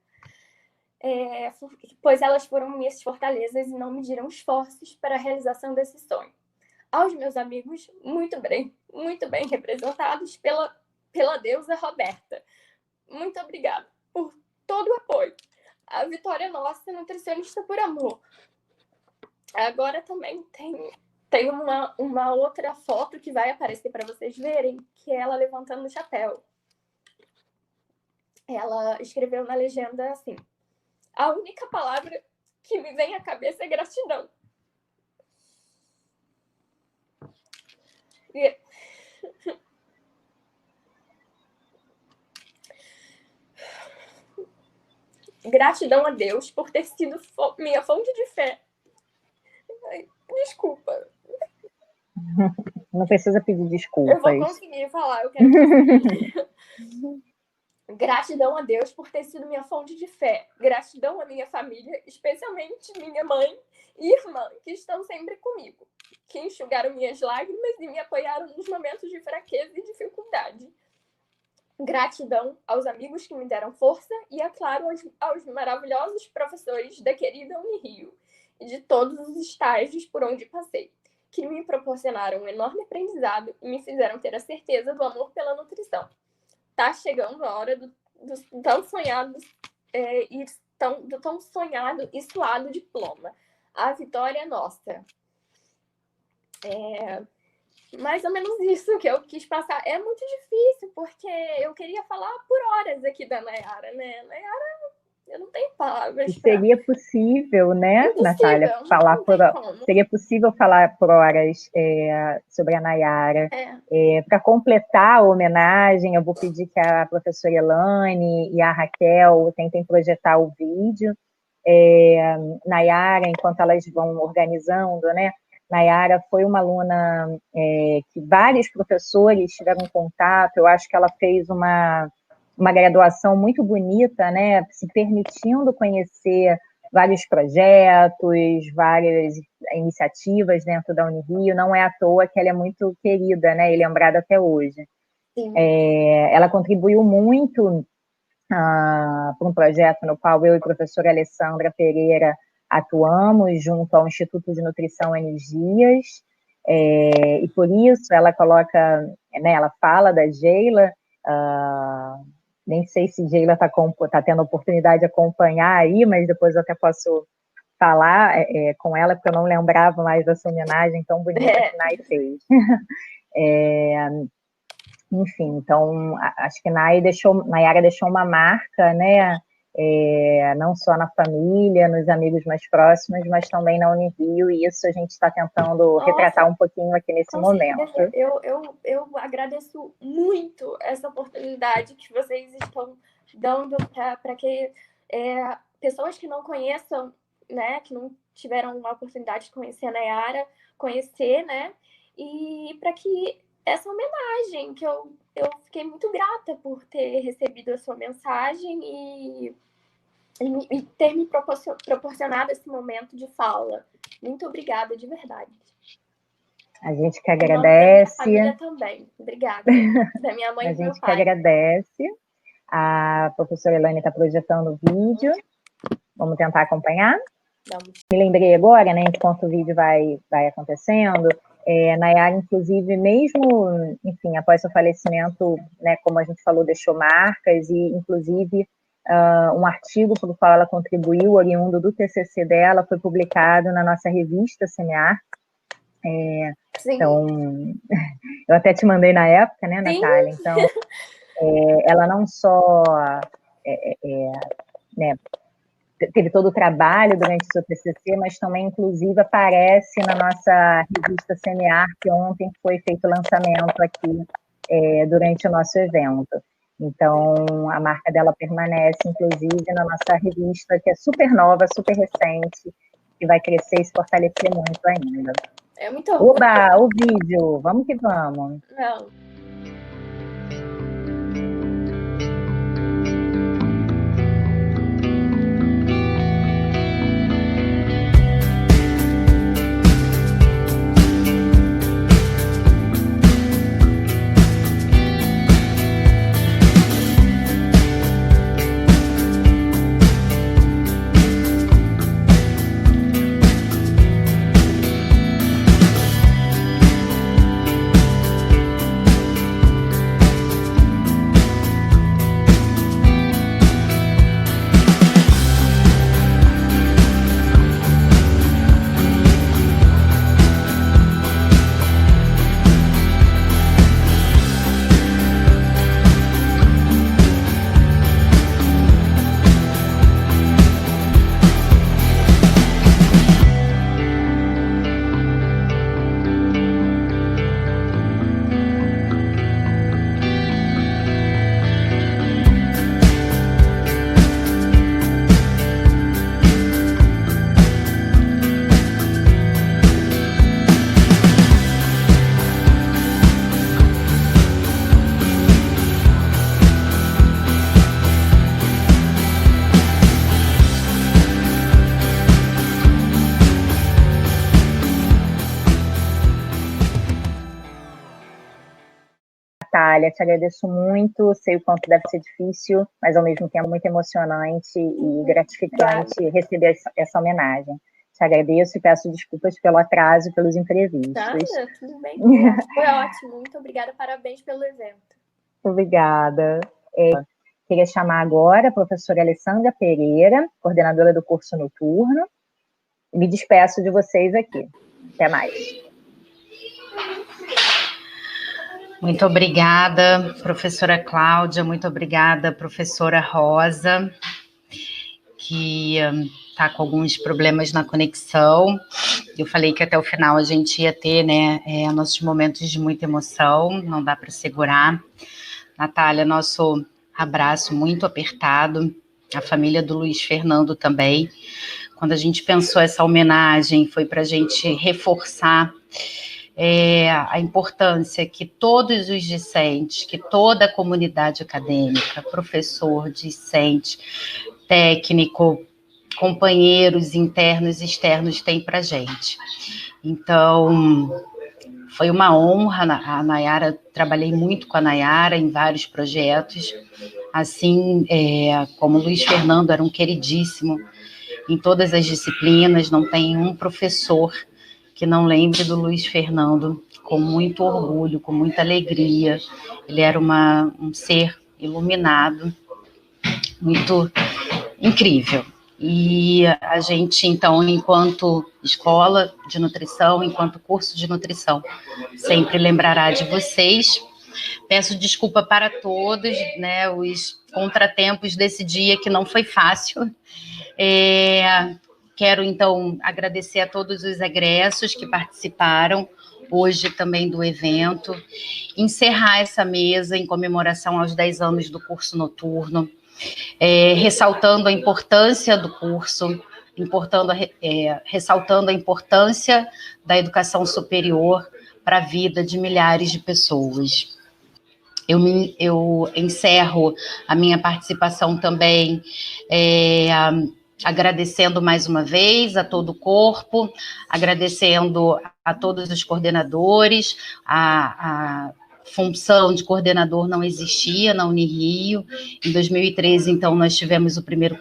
pois elas foram minhas fortalezas e não mediram esforços para a realização desse sonho. Aos meus amigos, muito bem representados pela deusa Roberta. Muito obrigada por todo o apoio. A Vitória Nossa, nutricionista por amor. Agora também tem uma outra foto que vai aparecer para vocês verem, que é ela levantando o chapéu. Ela escreveu na legenda assim: a única palavra que me vem à cabeça é gratidão. Gratidão a Deus por ter sido minha fonte de fé. Ai, desculpa.
Não precisa pedir desculpas.
Eu vou conseguir falar, eu quero conseguir. Gratidão a Deus por ter sido minha fonte de fé. Gratidão à minha família, especialmente minha mãe e irmã, que estão sempre comigo, que enxugaram minhas lágrimas e me apoiaram nos momentos de fraqueza e dificuldade. Gratidão aos amigos que me deram força e, é claro, aos maravilhosos professores da querida Unirio e de todos os estágios por onde passei. que me proporcionaram um enorme aprendizado e me fizeram ter a certeza do amor pela nutrição. Tá chegando a hora do tão sonhado do tão sonhado e suado diploma. A vitória é nossa. Mais ou menos isso que eu quis passar. É muito difícil, porque eu queria falar por horas aqui da Nayara, né? Nayara, eu não tenho palavras.
Seria possível, né,
Impossível,
Natália, seria possível falar por horas sobre a Nayara. Para completar a homenagem, eu vou pedir que a professora Elane e a Raquel tentem projetar o vídeo. Nayara, enquanto elas vão organizando, né? Nayara foi uma aluna que vários professores tiveram contato. Eu acho que ela fez uma graduação muito bonita, né, se permitindo conhecer vários projetos, várias iniciativas dentro da Unirio. Não é à toa que ela é muito querida, né, e lembrada até hoje. Ela contribuiu muito para um projeto no qual eu e a professora Alessandra Pereira atuamos junto ao Instituto de Nutrição Energias, e por isso ela coloca, né, ela fala da Geila. Nem sei se Geila está tendo oportunidade de acompanhar aí, mas depois eu até posso falar com ela, porque eu não lembrava mais dessa homenagem tão bonita que Nay fez. Enfim, então, acho que Nayara deixou uma marca, né, não só na família, nos amigos mais próximos, mas também na Unirio, e isso a gente está tentando retratar um pouquinho aqui nesse momento.
Eu agradeço muito essa oportunidade que vocês estão dando para que pessoas que não conheçam, né, que não tiveram a oportunidade de conhecer a Nayara, conhecer, né, e para que essa homenagem, que eu fiquei muito grata por ter recebido a sua mensagem e ter me proporcionado esse momento de fala. Muito obrigada, de verdade.
A gente que agradece.
Da minha família também. Obrigada. Da minha mãe e do meu pai.
A gente que agradece. A professora Elane está projetando o vídeo. Vamos tentar acompanhar?
Vamos.
Me lembrei agora, né, enquanto o vídeo vai acontecendo, Nayara, inclusive, mesmo, enfim, após seu falecimento, né, como a gente falou, deixou marcas, e, inclusive, um artigo para o qual ela contribuiu, oriundo do TCC dela, foi publicado na nossa revista Semear. Então, eu até te mandei na época, né, Natália? Então, ela não só né, teve todo o trabalho durante o seu TCC, mas também, inclusive, aparece na nossa revista Semear, que ontem foi feito o lançamento aqui durante o nosso evento. Então, a marca dela permanece, inclusive, na nossa revista, que é super nova, super recente, e vai crescer e se fortalecer muito ainda.
É muito
Oba, o vídeo! Vamos que vamos!
Não.
Natália, te agradeço muito, sei o quanto deve ser difícil, mas ao mesmo tempo muito emocionante e gratificante receber essa homenagem. Te Te agradeço e peço desculpas pelo atraso e pelos imprevistos.
Nada, tudo bem. Foi ótimo. Muito obrigada. Parabéns pelo evento.
Obrigada. Queria chamar agora a professora Alessandra Pereira, coordenadora do curso noturno. Me despeço de vocês aqui. Até mais.
Muito obrigada, professora Cláudia, muito obrigada, professora Rosa, que está com alguns problemas na conexão. Eu falei que até o final a gente ia ter, né, nossos momentos de muita emoção, não dá para segurar. Natália, nosso abraço muito apertado, a família do Luiz Fernando também. Quando a gente pensou essa homenagem, foi para a gente reforçar a importância que todos os discentes, que toda a comunidade acadêmica, professor, discente, técnico, companheiros internos e externos têm para a gente. Então, foi uma honra, a Nayara, trabalhei muito com a Nayara em vários projetos, assim como o Luiz Fernando era um queridíssimo em todas as disciplinas, não tem um professor que não lembre do Luiz Fernando com muito orgulho, com muita alegria. Ele era um ser iluminado, muito incrível. E a gente, então, enquanto escola de nutrição, enquanto curso de nutrição, sempre lembrará de vocês. Peço desculpa para todos, né, os contratempos desse dia que não foi fácil. Quero, então, agradecer a todos os egressos que participaram hoje também do evento, encerrar essa mesa em comemoração aos 10 anos do curso noturno, ressaltando a importância do curso, ressaltando a importância da educação superior para a vida de milhares de pessoas. Eu encerro a minha participação também agradecendo mais uma vez a todo o corpo, agradecendo a todos os coordenadores. A função de coordenador não existia na Unirio. Em 2013, então, nós tivemos o primeiro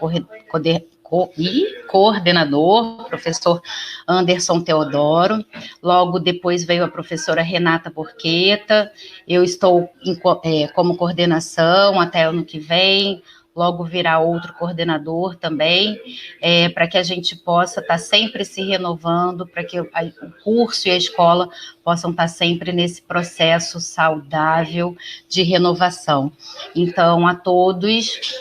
coordenador, professor Anderson Teodoro. Logo depois veio a professora Renata Borqueta. Eu estou como coordenação até ano que vem. Logo virá outro coordenador também, para que a gente possa estar sempre se renovando, para que o curso e a escola possam estar sempre nesse processo saudável de renovação. Então, a todos,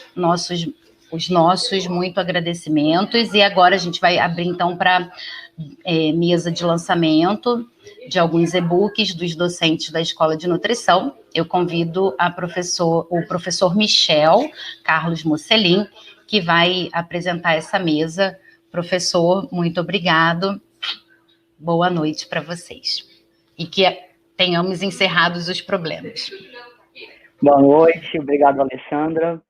os nossos muito agradecimentos, e agora a gente vai abrir, então, para mesa de lançamento de alguns e-books dos docentes da Escola de Nutrição. Eu convido o professor Michel Carlos Mocelin, que vai apresentar essa mesa. Professor, muito obrigado. Boa noite para vocês. E que tenhamos encerrados os problemas.
Boa noite, obrigado, Alessandra.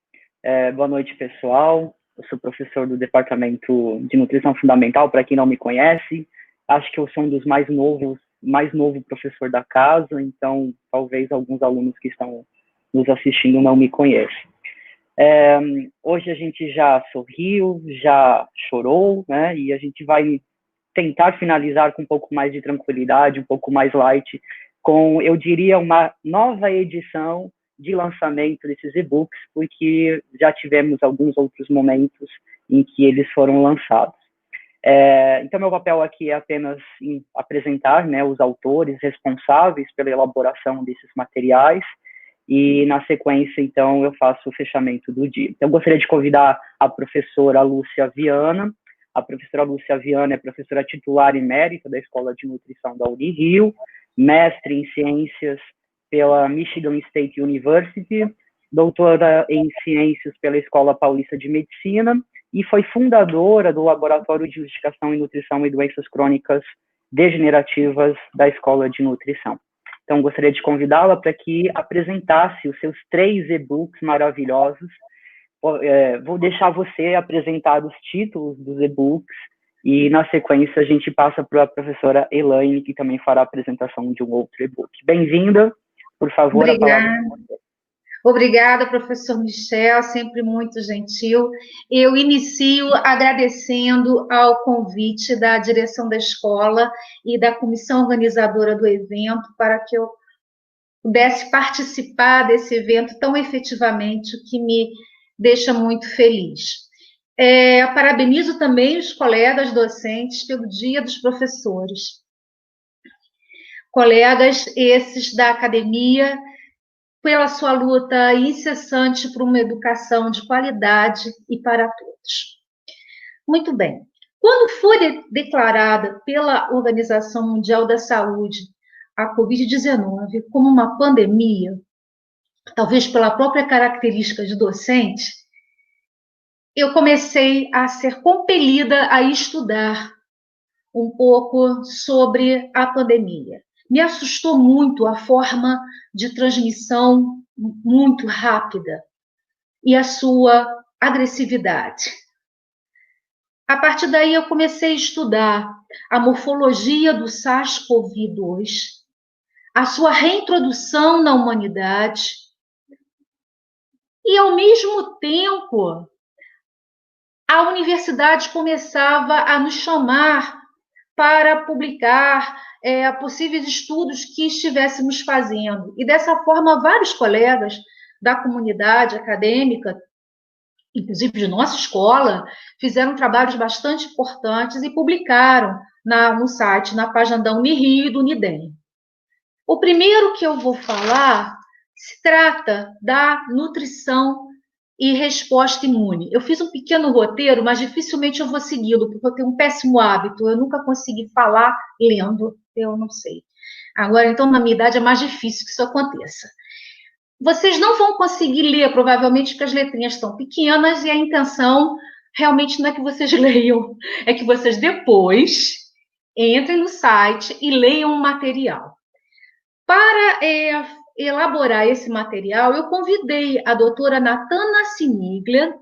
Boa noite, pessoal. Eu sou professor do Departamento de Nutrição Fundamental, para quem não me conhece. Acho que eu sou um dos mais novo professor da casa, então talvez alguns alunos que estão nos assistindo não me conhecem. Hoje a gente já sorriu, já chorou, né? E a gente vai tentar finalizar com um pouco mais de tranquilidade, um pouco mais light, com, eu diria, uma nova edição de lançamento desses e-books, porque já tivemos alguns outros momentos em que eles foram lançados. Então, meu papel aqui é apenas apresentar, né, os autores responsáveis pela elaboração desses materiais, e, na sequência, então, eu faço o fechamento do dia. Então, eu gostaria de convidar a professora Lúcia Viana. A professora Lúcia Viana é professora titular emérita da Escola de Nutrição da Unirio, mestre em Ciências pela Michigan State University, doutora em Ciências pela Escola Paulista de Medicina, e foi fundadora do Laboratório de Investigação em Nutrição e Doenças Crônicas Degenerativas da Escola de Nutrição. Então, gostaria de convidá-la para que apresentasse os seus 3 e-books maravilhosos. Vou deixar você apresentar os títulos dos e-books, e, na sequência, a gente passa para a professora Elaine, que também fará a apresentação de um outro e-book. Bem-vinda, por favor.
Obrigada.
A palavra é com você.
Obrigada, professor Michel, sempre muito gentil. Eu inicio agradecendo ao convite da direção da escola e da comissão organizadora do evento para que eu pudesse participar desse evento tão efetivamente, o que me deixa muito feliz. Parabenizo também os colegas docentes pelo Dia dos Professores. Colegas esses da academia, pela sua luta incessante por uma educação de qualidade e para todos. Muito bem. Quando foi declarada pela Organização Mundial da Saúde a Covid-19 como uma pandemia, talvez pela própria característica de docente, eu comecei a ser compelida a estudar um pouco sobre a pandemia. Me assustou muito a forma de transmissão muito rápida e a sua agressividade. A partir daí, eu comecei a estudar a morfologia do SARS-CoV-2, a sua reintrodução na humanidade e, ao mesmo tempo, a universidade começava a nos chamar para publicar possíveis estudos que estivéssemos fazendo. E, dessa forma, vários colegas da comunidade acadêmica, inclusive de nossa escola, fizeram trabalhos bastante importantes e publicaram no site, na página da Unirio e do Unidem. O primeiro que eu vou falar se trata da nutrição e resposta imune. Eu fiz um pequeno roteiro, mas dificilmente eu vou segui-lo, porque eu tenho um péssimo hábito, eu nunca consegui falar lendo, eu não sei. Agora, então, na minha idade é mais difícil que isso aconteça. Vocês não vão conseguir ler, provavelmente, porque as letrinhas estão pequenas, e a intenção realmente não é que vocês leiam, é que vocês depois entrem no site e leiam o material. Para elaborar esse material, eu convidei a doutora Natana Siniglia,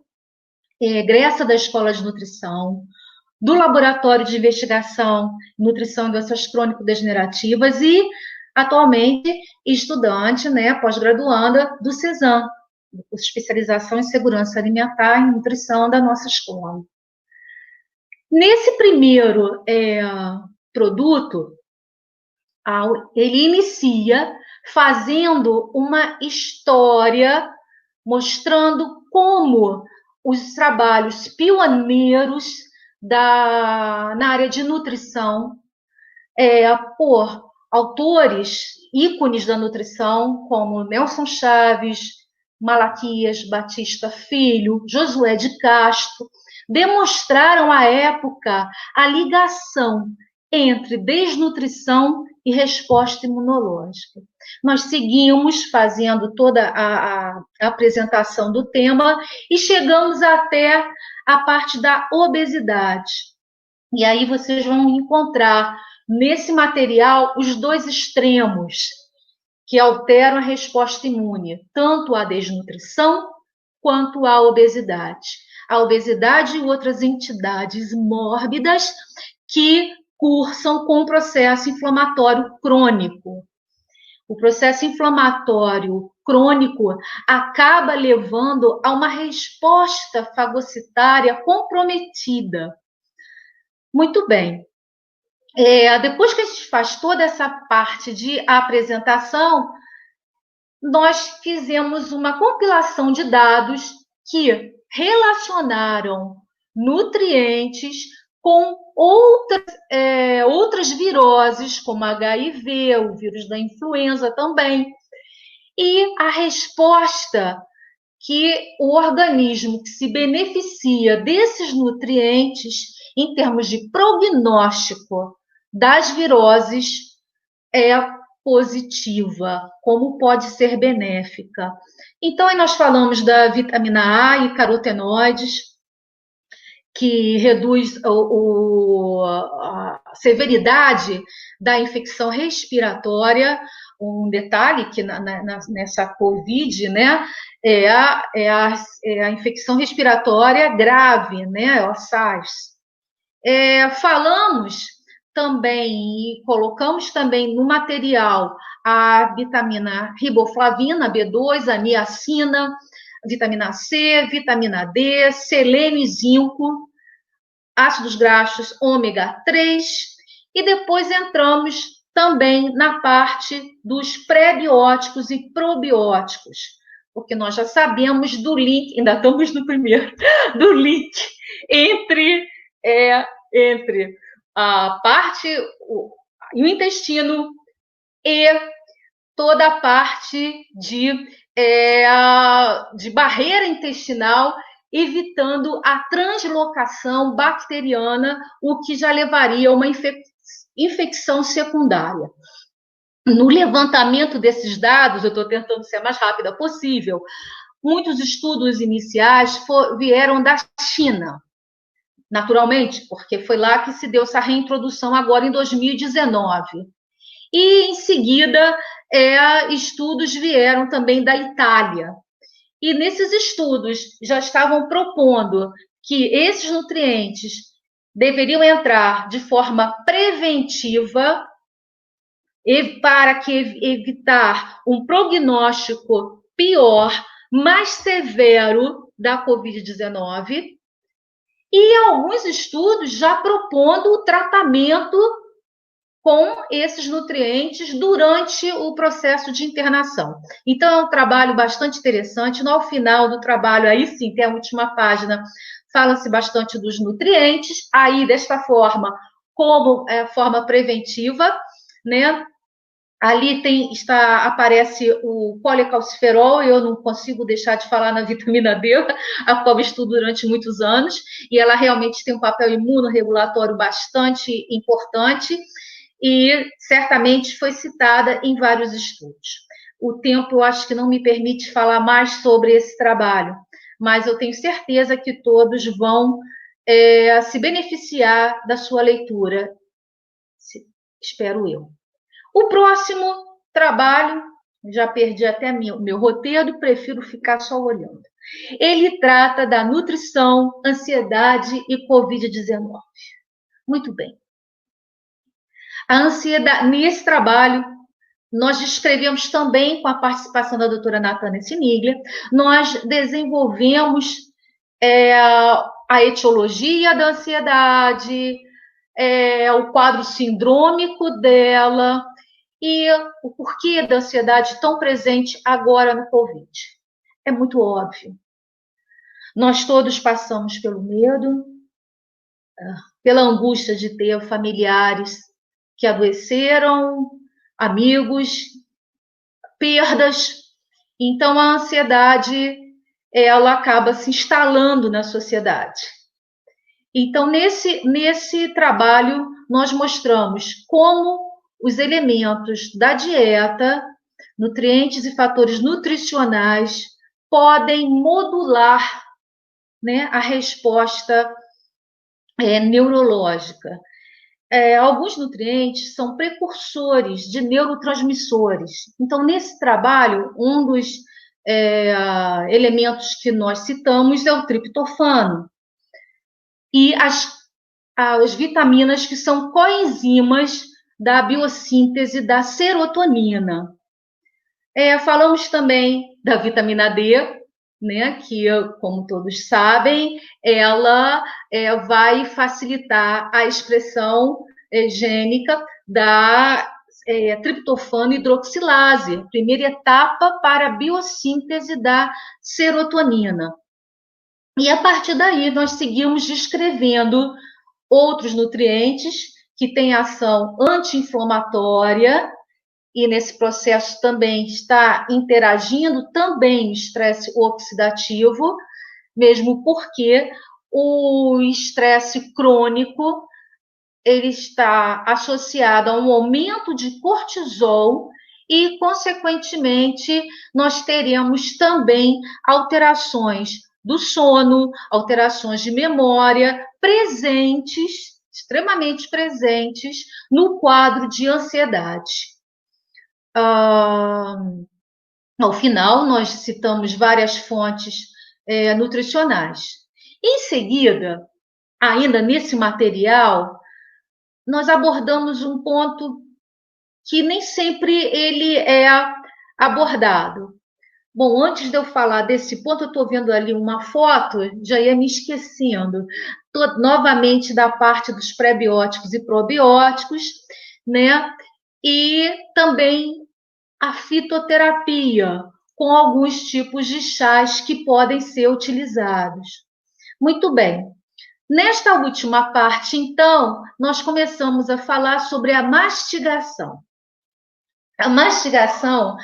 egressa da Escola de Nutrição, do Laboratório de Investigação em Nutrição e Doenças Crônico-Degenerativas e, atualmente, estudante, pós-graduanda do CESAM, especialização em Segurança Alimentar e Nutrição da nossa escola. Nesse primeiro produto, ele inicia fazendo uma história mostrando como os trabalhos pioneiros na área de nutrição, por autores, ícones da nutrição, como Nelson Chaves, Malaquias Batista Filho, Josué de Castro, demonstraram à época a ligação entre desnutrição e resposta imunológica. Nós seguimos fazendo toda a apresentação do tema e chegamos até a parte da obesidade. E aí vocês vão encontrar nesse material os dois extremos que alteram a resposta imune, tanto a desnutrição quanto a obesidade. A obesidade e outras entidades mórbidas que cursam com o processo inflamatório crônico. O processo inflamatório crônico acaba levando a uma resposta fagocitária comprometida. Muito bem. Depois que a gente faz toda essa parte de apresentação, nós fizemos uma compilação de dados que relacionaram nutrientes com outras viroses, como HIV, o vírus da influenza também. E a resposta que o organismo que se beneficia desses nutrientes, em termos de prognóstico das viroses, é positiva, como pode ser benéfica. Então, aí nós falamos da vitamina A e carotenoides, que reduz a severidade da infecção respiratória. Um detalhe que nessa COVID, é a infecção respiratória grave, a SARS. Falamos também, e colocamos também no material a vitamina riboflavina, B2, a niacina, vitamina C, vitamina D, selênio e zinco, ácidos graxos ômega 3, e depois entramos também na parte dos prebióticos e probióticos, porque nós já sabemos do link, ainda estamos no primeiro, do link entre a parte, o intestino e toda a parte de barreira intestinal, evitando a translocação bacteriana, o que já levaria a uma infecção secundária. No levantamento desses dados, eu estou tentando ser a mais rápida possível, muitos estudos iniciais vieram da China, naturalmente, porque foi lá que se deu essa reintrodução agora em 2019. E, em seguida, estudos vieram também da Itália. E nesses estudos já estavam propondo que esses nutrientes deveriam entrar de forma preventiva para evitar um prognóstico pior, mais severo da Covid-19. E alguns estudos já propondo o tratamento com esses nutrientes durante o processo de internação. Então, é um trabalho bastante interessante. No final do trabalho, aí sim, tem a última página, fala-se bastante dos nutrientes, aí, desta forma, como forma preventiva, né? Ali aparece o policalciferol, eu não consigo deixar de falar na vitamina D, a qual eu estudo durante muitos anos, e ela realmente tem um papel imunorregulatório bastante importante, e certamente foi citada em vários estudos. O tempo, eu acho que não me permite falar mais sobre esse trabalho, mas eu tenho certeza que todos vão se beneficiar da sua leitura, espero eu. O próximo trabalho, já perdi até meu roteiro, prefiro ficar só olhando. Ele trata da nutrição, ansiedade e Covid-19. Muito bem. A ansiedade, nesse trabalho, nós descrevemos também, com a participação da doutora Natânia Siniglia, nós desenvolvemos a etiologia da ansiedade, o quadro sindrômico dela, e o porquê da ansiedade tão presente agora no Covid. É muito óbvio. Nós todos passamos pelo medo, pela angústia de ter familiares que adoeceram, amigos, perdas. Então, a ansiedade, ela acaba se instalando na sociedade. Então, nesse trabalho, nós mostramos como os elementos da dieta, nutrientes e fatores nutricionais, podem modular, né, a resposta neurológica. Alguns nutrientes são precursores de neurotransmissores. Então, nesse trabalho, um dos elementos que nós citamos é o triptofano. E as vitaminas que são coenzimas da biossíntese da serotonina. Falamos também da vitamina D, né, que, como todos sabem, ela vai facilitar a expressão gênica da triptofano hidroxilase, primeira etapa para a biossíntese da serotonina. E a partir daí nós seguimos descrevendo outros nutrientes que têm ação anti-inflamatória, e nesse processo também está interagindo também o estresse oxidativo, mesmo porque o estresse crônico ele está associado a um aumento de cortisol e, consequentemente, nós teremos também alterações do sono, alterações de memória presentes, extremamente presentes no quadro de ansiedade. Ao final, nós citamos várias fontes nutricionais. Em seguida, ainda nesse material, nós abordamos um ponto que nem sempre ele é abordado. Bom, antes de eu falar desse ponto, eu estou vendo ali uma foto, já ia me esquecendo, novamente da parte dos pré-bióticos e probióticos, né? E também a fitoterapia, com alguns tipos de chás que podem ser utilizados. Muito bem. Nesta última parte, então, nós começamos a falar sobre a mastigação. A mastigação,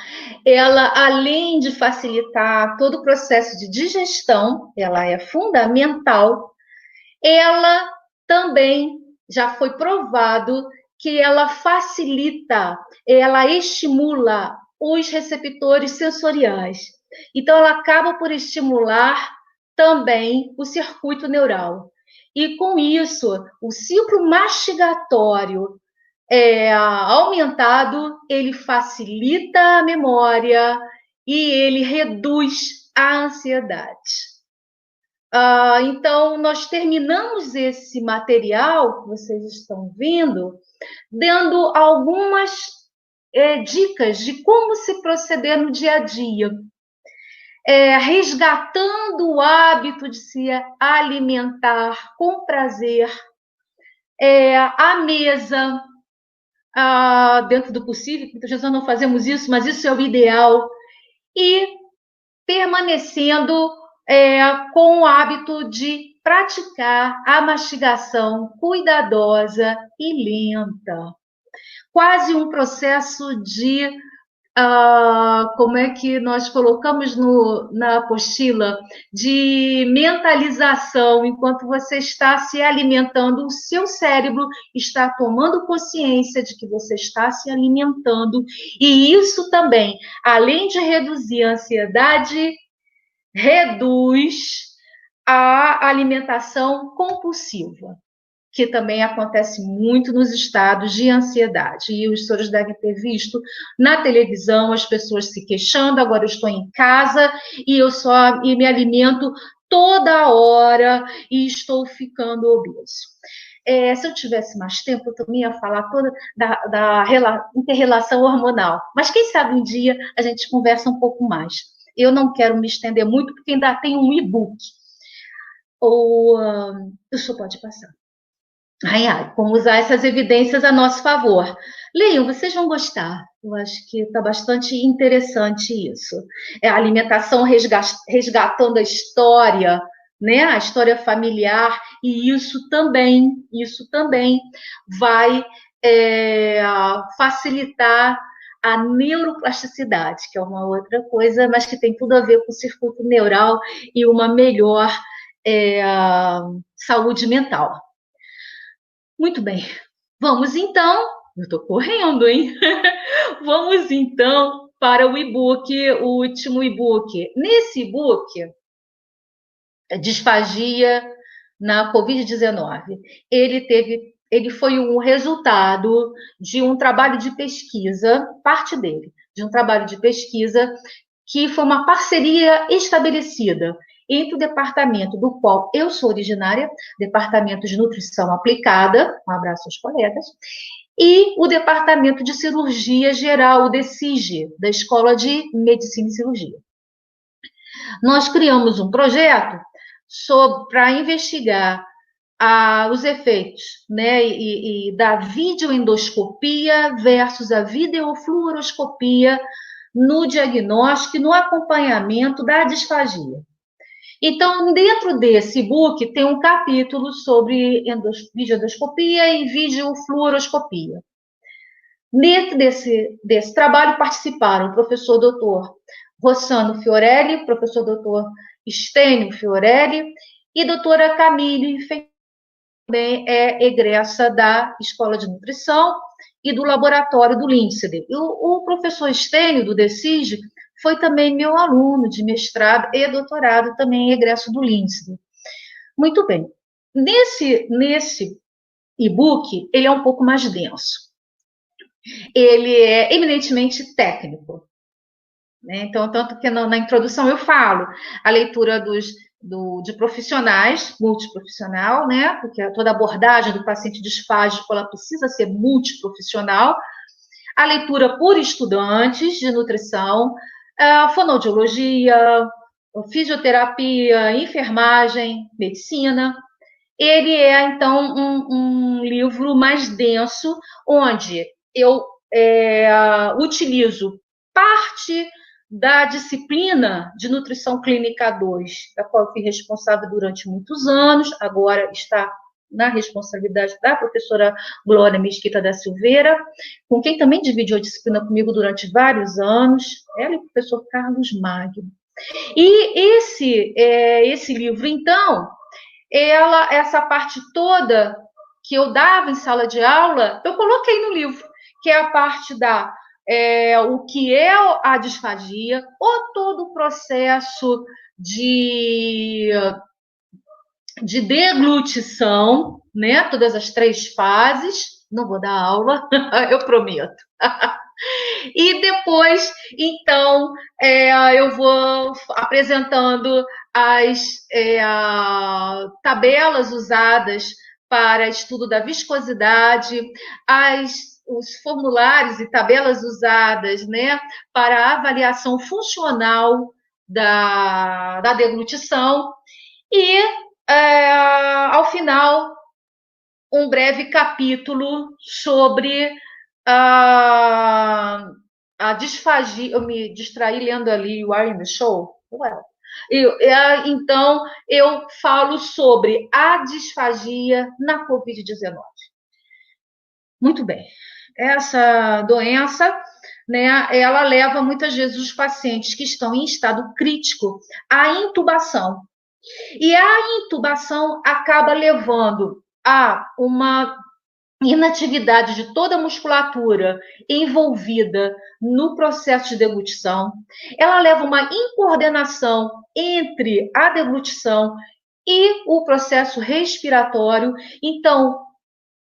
ela, além de facilitar todo o processo de digestão, ela é fundamental, ela também já foi provado que ela facilita, ela estimula os receptores sensoriais. Então, ela acaba por estimular também o circuito neural. E, com isso, o ciclo mastigatório aumentado, ele facilita a memória e ele reduz a ansiedade. Então, nós terminamos esse material que vocês estão vendo, dando algumas dicas de como se proceder no dia a dia. Resgatando o hábito de se alimentar com prazer, à mesa, dentro do possível, muitas vezes nós não fazemos isso, mas isso é o ideal, e permanecendo com o hábito de praticar a mastigação cuidadosa e lenta. Quase um processo de, como é que nós colocamos na apostila, de mentalização. Enquanto você está se alimentando, o seu cérebro está tomando consciência de que você está se alimentando, e isso também, além de reduzir a ansiedade, reduz a alimentação compulsiva, que também acontece muito nos estados de ansiedade. E os senhores devem ter visto na televisão as pessoas se queixando: agora eu estou em casa e eu só me alimento toda hora e estou ficando obeso. Se eu tivesse mais tempo, eu também ia falar toda da inter-relação hormonal. Mas quem sabe um dia a gente conversa um pouco mais. Eu não quero me estender muito, porque ainda tem um e-book. O senhor pode passar. Como usar essas evidências a nosso favor. Leiam, vocês vão gostar. Eu acho que está bastante interessante isso. A alimentação resgatando a história, né? A história familiar, e isso também vai facilitar a neuroplasticidade, que é uma outra coisa, mas que tem tudo a ver com o circuito neural e uma melhor saúde mental. Muito bem. Vamos então, eu estou correndo, hein? Vamos então para o e-book, o último e-book. Nesse e-book, Disfagia na Covid-19, ele foi um resultado de um trabalho de pesquisa, parte dele, de um trabalho de pesquisa que foi uma parceria estabelecida entre o departamento do qual eu sou originária, Departamento de Nutrição Aplicada, um abraço aos colegas, e o Departamento de Cirurgia Geral, o DECIG, da Escola de Medicina e Cirurgia. Nós criamos um projeto para investigar os efeitos, né, e da videoendoscopia versus a videofluoroscopia no diagnóstico e no acompanhamento da disfagia. Então, dentro desse e-book, tem um capítulo sobre videoendoscopia e videofluoroscopia. Dentro desse trabalho participaram o professor doutor Rossano Fiorelli, professor doutor Estênio Fiorelli e doutora Camille, também é egressa da Escola de Nutrição e do laboratório do Lindsay. O professor Estênio, do DECIG, foi também meu aluno de mestrado e doutorado, também egresso do Lindsay. Muito bem. Nesse e-book, ele é um pouco mais denso. Ele é eminentemente técnico, né? Então, tanto que na introdução eu falo a leitura de profissionais, multiprofissional, né? Porque toda abordagem do paciente disfágico, ela precisa ser multiprofissional. A leitura por estudantes de nutrição, fonoaudiologia, fisioterapia, enfermagem, medicina. Ele é, então, um livro mais denso, onde eu utilizo parte da disciplina de Nutrição Clínica 2, da qual eu fui responsável durante muitos anos, agora está na responsabilidade da professora Glória Mesquita da Silveira, com quem também dividiu a disciplina comigo durante vários anos, ela e o professor Carlos Magno. E esse livro, então, essa parte toda que eu dava em sala de aula, eu coloquei no livro, que é a parte o que é a disfagia, ou todo o processo de deglutição, né? Todas as 3 fases. Não vou dar aula, eu prometo. E depois, então, eu vou apresentando as tabelas usadas para estudo da viscosidade, os formulários e tabelas usadas, né, para a avaliação funcional da deglutição e, ao final, um breve capítulo sobre a disfagia. Eu me distraí lendo ali You Are in the Show. Então, eu falo sobre a disfagia na Covid-19. Muito bem. Essa doença, né, ela leva muitas vezes os pacientes que estão em estado crítico à intubação. E a intubação acaba levando a uma inatividade de toda a musculatura envolvida no processo de deglutição. Ela leva uma incoordenação entre a deglutição e o processo respiratório. Então,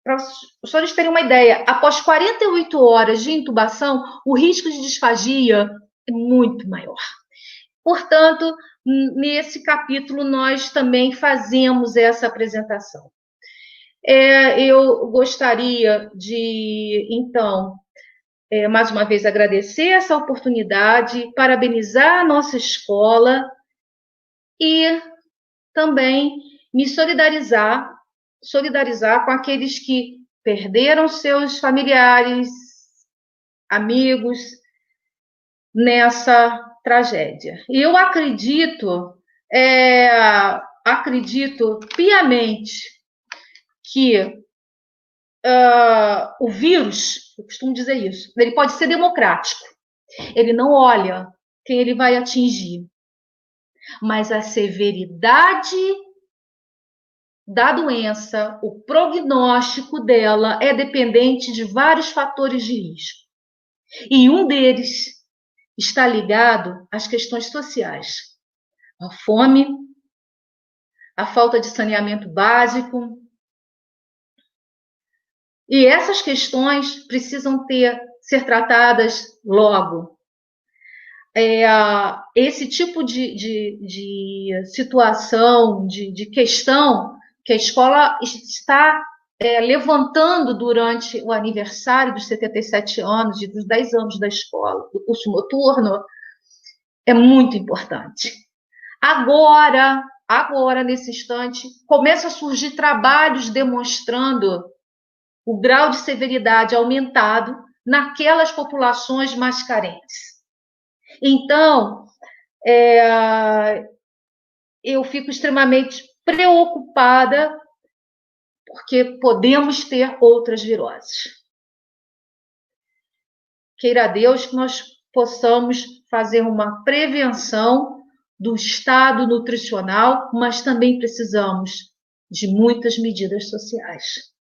para os senhores terem uma ideia, após 48 horas de intubação, o risco de disfagia é muito maior. Portanto, nesse capítulo, nós também fazemos essa apresentação. Eu gostaria de, então, mais uma vez agradecer essa oportunidade, parabenizar a nossa escola e também me solidarizar com aqueles que perderam seus familiares, amigos nessa tragédia. E eu acredito piamente que o vírus, eu costumo dizer isso, ele pode ser democrático. Ele não olha quem ele vai atingir, mas a severidade da doença, o prognóstico dela é dependente de vários fatores de risco. E um deles está ligado às questões sociais. A fome, a falta de saneamento básico. E essas questões precisam ser tratadas logo. Esse tipo de situação, de questão que a escola está levantando durante o aniversário dos 77 anos e dos 10 anos da escola, do curso noturno, é muito importante. Agora, nesse instante, começam a surgir trabalhos demonstrando o grau de severidade aumentado naquelas populações mais carentes. Então, eu fico extremamente preocupada porque podemos ter outras viroses. Queira Deus que nós possamos fazer uma prevenção do estado nutricional, mas também precisamos de muitas medidas sociais.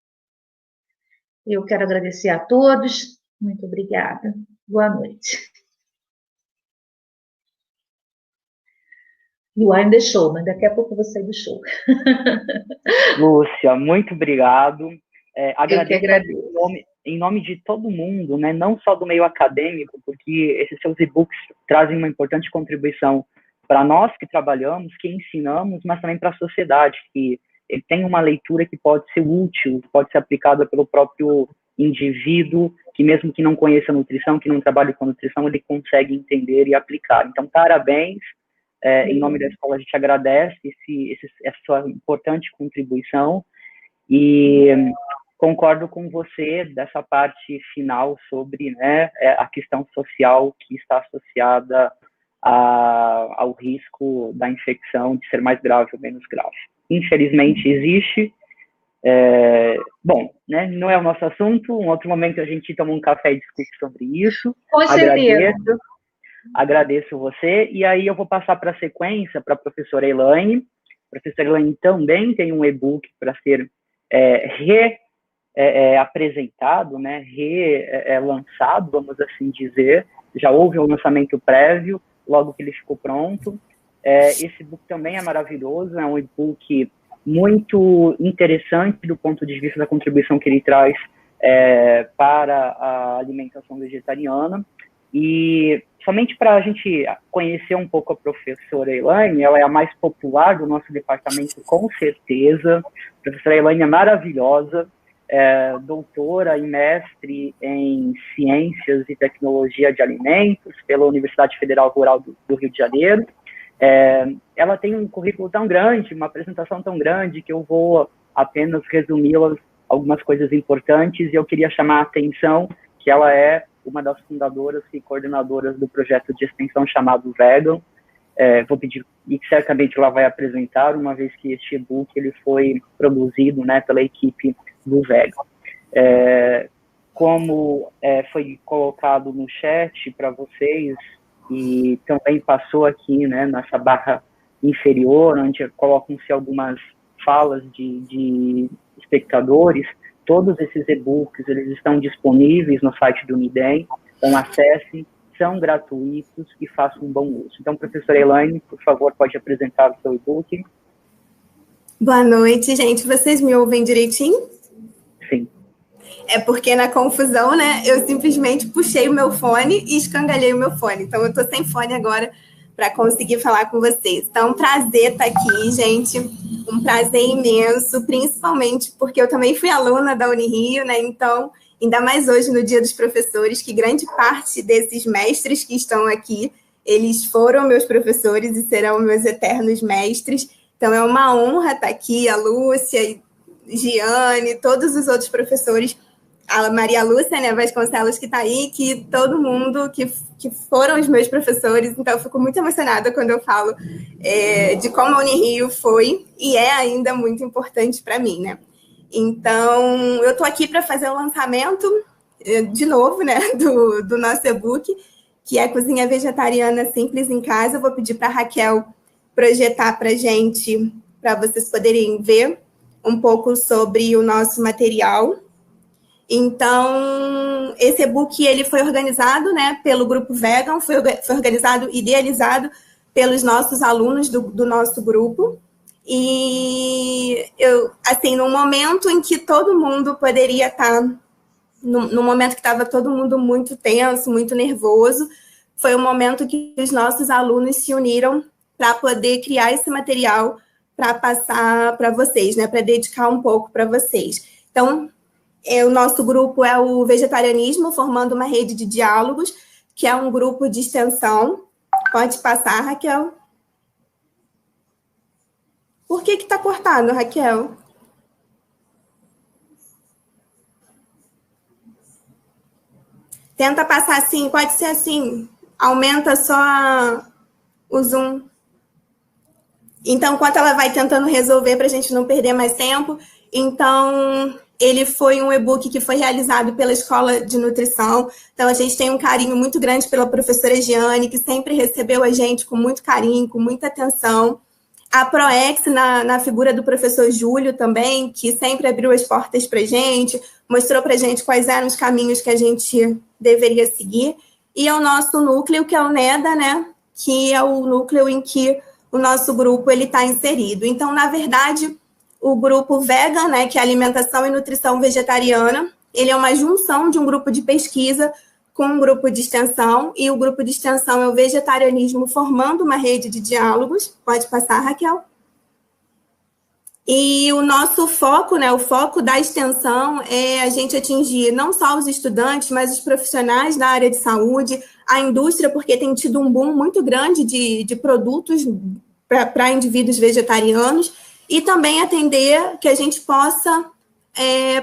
Eu quero agradecer a todos. Muito obrigada. Boa noite. You are in the show, mas daqui a pouco eu vou sair do show.
Lúcia, muito obrigado.
Agradeço.
Em nome de todo mundo, né, não só do meio acadêmico, porque esses seus e-books trazem uma importante contribuição para nós que trabalhamos, que ensinamos, mas também para a sociedade, que ele tem uma leitura que pode ser útil, que pode ser aplicada pelo próprio indivíduo, que mesmo que não conheça nutrição, que não trabalhe com nutrição, ele consegue entender e aplicar. Então, parabéns. Em nome da escola, a gente agradece essa sua importante contribuição e concordo com você dessa parte final sobre, né, a questão social que está associada ao risco da infecção de ser mais grave ou menos grave. Infelizmente, existe. Bom, né, não é o nosso assunto. Um outro momento a gente toma um café e discute sobre isso.
Com certeza.
Agradeço você. E aí eu vou passar para a sequência para a professora Elaine. A professora Elaine também tem um e-book para ser apresentado, né, lançado, vamos assim dizer. Já houve um lançamento prévio, logo que ele ficou pronto. Esse e-book também é maravilhoso, é um e-book muito interessante do ponto de vista da contribuição que ele traz para a alimentação vegetariana. E somente para a gente conhecer um pouco a professora Elaine, ela é a mais popular do nosso departamento, com certeza. A professora Elaine é maravilhosa, doutora e mestre em Ciências e Tecnologia de Alimentos pela Universidade Federal Rural do Rio de Janeiro. Ela tem um currículo tão grande, uma apresentação tão grande, que eu vou apenas resumi-las algumas coisas importantes, e eu queria chamar a atenção que ela é uma das fundadoras e coordenadoras do projeto de extensão chamado Vegan. Vou pedir, e certamente ela vai apresentar, uma vez que este e-book ele foi produzido, né, pela equipe do Vegan. Como foi colocado no chat para vocês, e também passou aqui, né, nessa barra inferior, onde colocam-se algumas falas de espectadores, todos esses e-books, eles estão disponíveis no site do Unidem, então acessem, são gratuitos e façam um bom uso. Então, professora Elaine, por favor, pode apresentar o seu e-book.
Boa noite, gente. Vocês me ouvem direitinho?
Sim.
É porque na confusão, né, eu simplesmente puxei o meu fone e escangalhei o meu fone. Então, eu estou sem fone agora para conseguir falar com vocês. Então, é um prazer estar aqui, gente. Um prazer imenso, principalmente porque eu também fui aluna da Unirio, né? Então, ainda mais hoje, no Dia dos Professores, que grande parte desses mestres que estão aqui, eles foram meus professores e serão meus eternos mestres. Então, é uma honra estar aqui, a Lúcia, Giane, todos os outros professores, a Maria Lúcia, né, Vasconcelos, que está aí, que todo mundo que foram os meus professores. Então, eu fico muito emocionada quando eu falo de como a Unirio foi e é ainda muito importante para mim, né? Então, eu estou aqui para fazer o lançamento, de novo, né, do nosso e-book, que é Cozinha Vegetariana Simples em Casa. Eu vou pedir para a Raquel projetar para a gente, para vocês poderem ver um pouco sobre o nosso material. Então, esse e-book ele foi organizado, né, pelo Grupo Vegan, foi organizado e idealizado pelos nossos alunos do nosso grupo. E eu, assim, num momento em que todo mundo poderia estar, no momento que estava todo mundo muito tenso, muito nervoso, foi um momento que os nossos alunos se uniram para poder criar esse material para passar para vocês, né, para dedicar um pouco para vocês. Então, o nosso grupo é o Vegetarianismo, formando uma rede de diálogos, que é um grupo de extensão. Pode passar, Raquel. Por que está cortado, Raquel? Tenta passar assim, pode ser assim. Aumenta só o zoom. Então, enquanto ela vai tentando resolver para a gente não perder mais tempo, então, ele foi um e-book que foi realizado pela Escola de Nutrição. Então, a gente tem um carinho muito grande pela professora Giane, que sempre recebeu a gente com muito carinho, com muita atenção. A Proex, na figura do professor Júlio também, que sempre abriu as portas para a gente, mostrou para a gente quais eram os caminhos que a gente deveria seguir. E é o nosso núcleo, que é o NEDA, né? Que é o núcleo em que o nosso grupo está inserido. Então, na verdade, o grupo Vegan, né, que é Alimentação e Nutrição Vegetariana, ele é uma junção de um grupo de pesquisa com um grupo de extensão, e o grupo de extensão é o Vegetarianismo Formando uma Rede de Diálogos. Pode passar, Raquel. E o nosso foco, né, o foco da extensão é a gente atingir não só os estudantes, mas os profissionais da área de saúde, a indústria, porque tem tido um boom muito grande de produtos para indivíduos vegetarianos, e também atender que a gente possa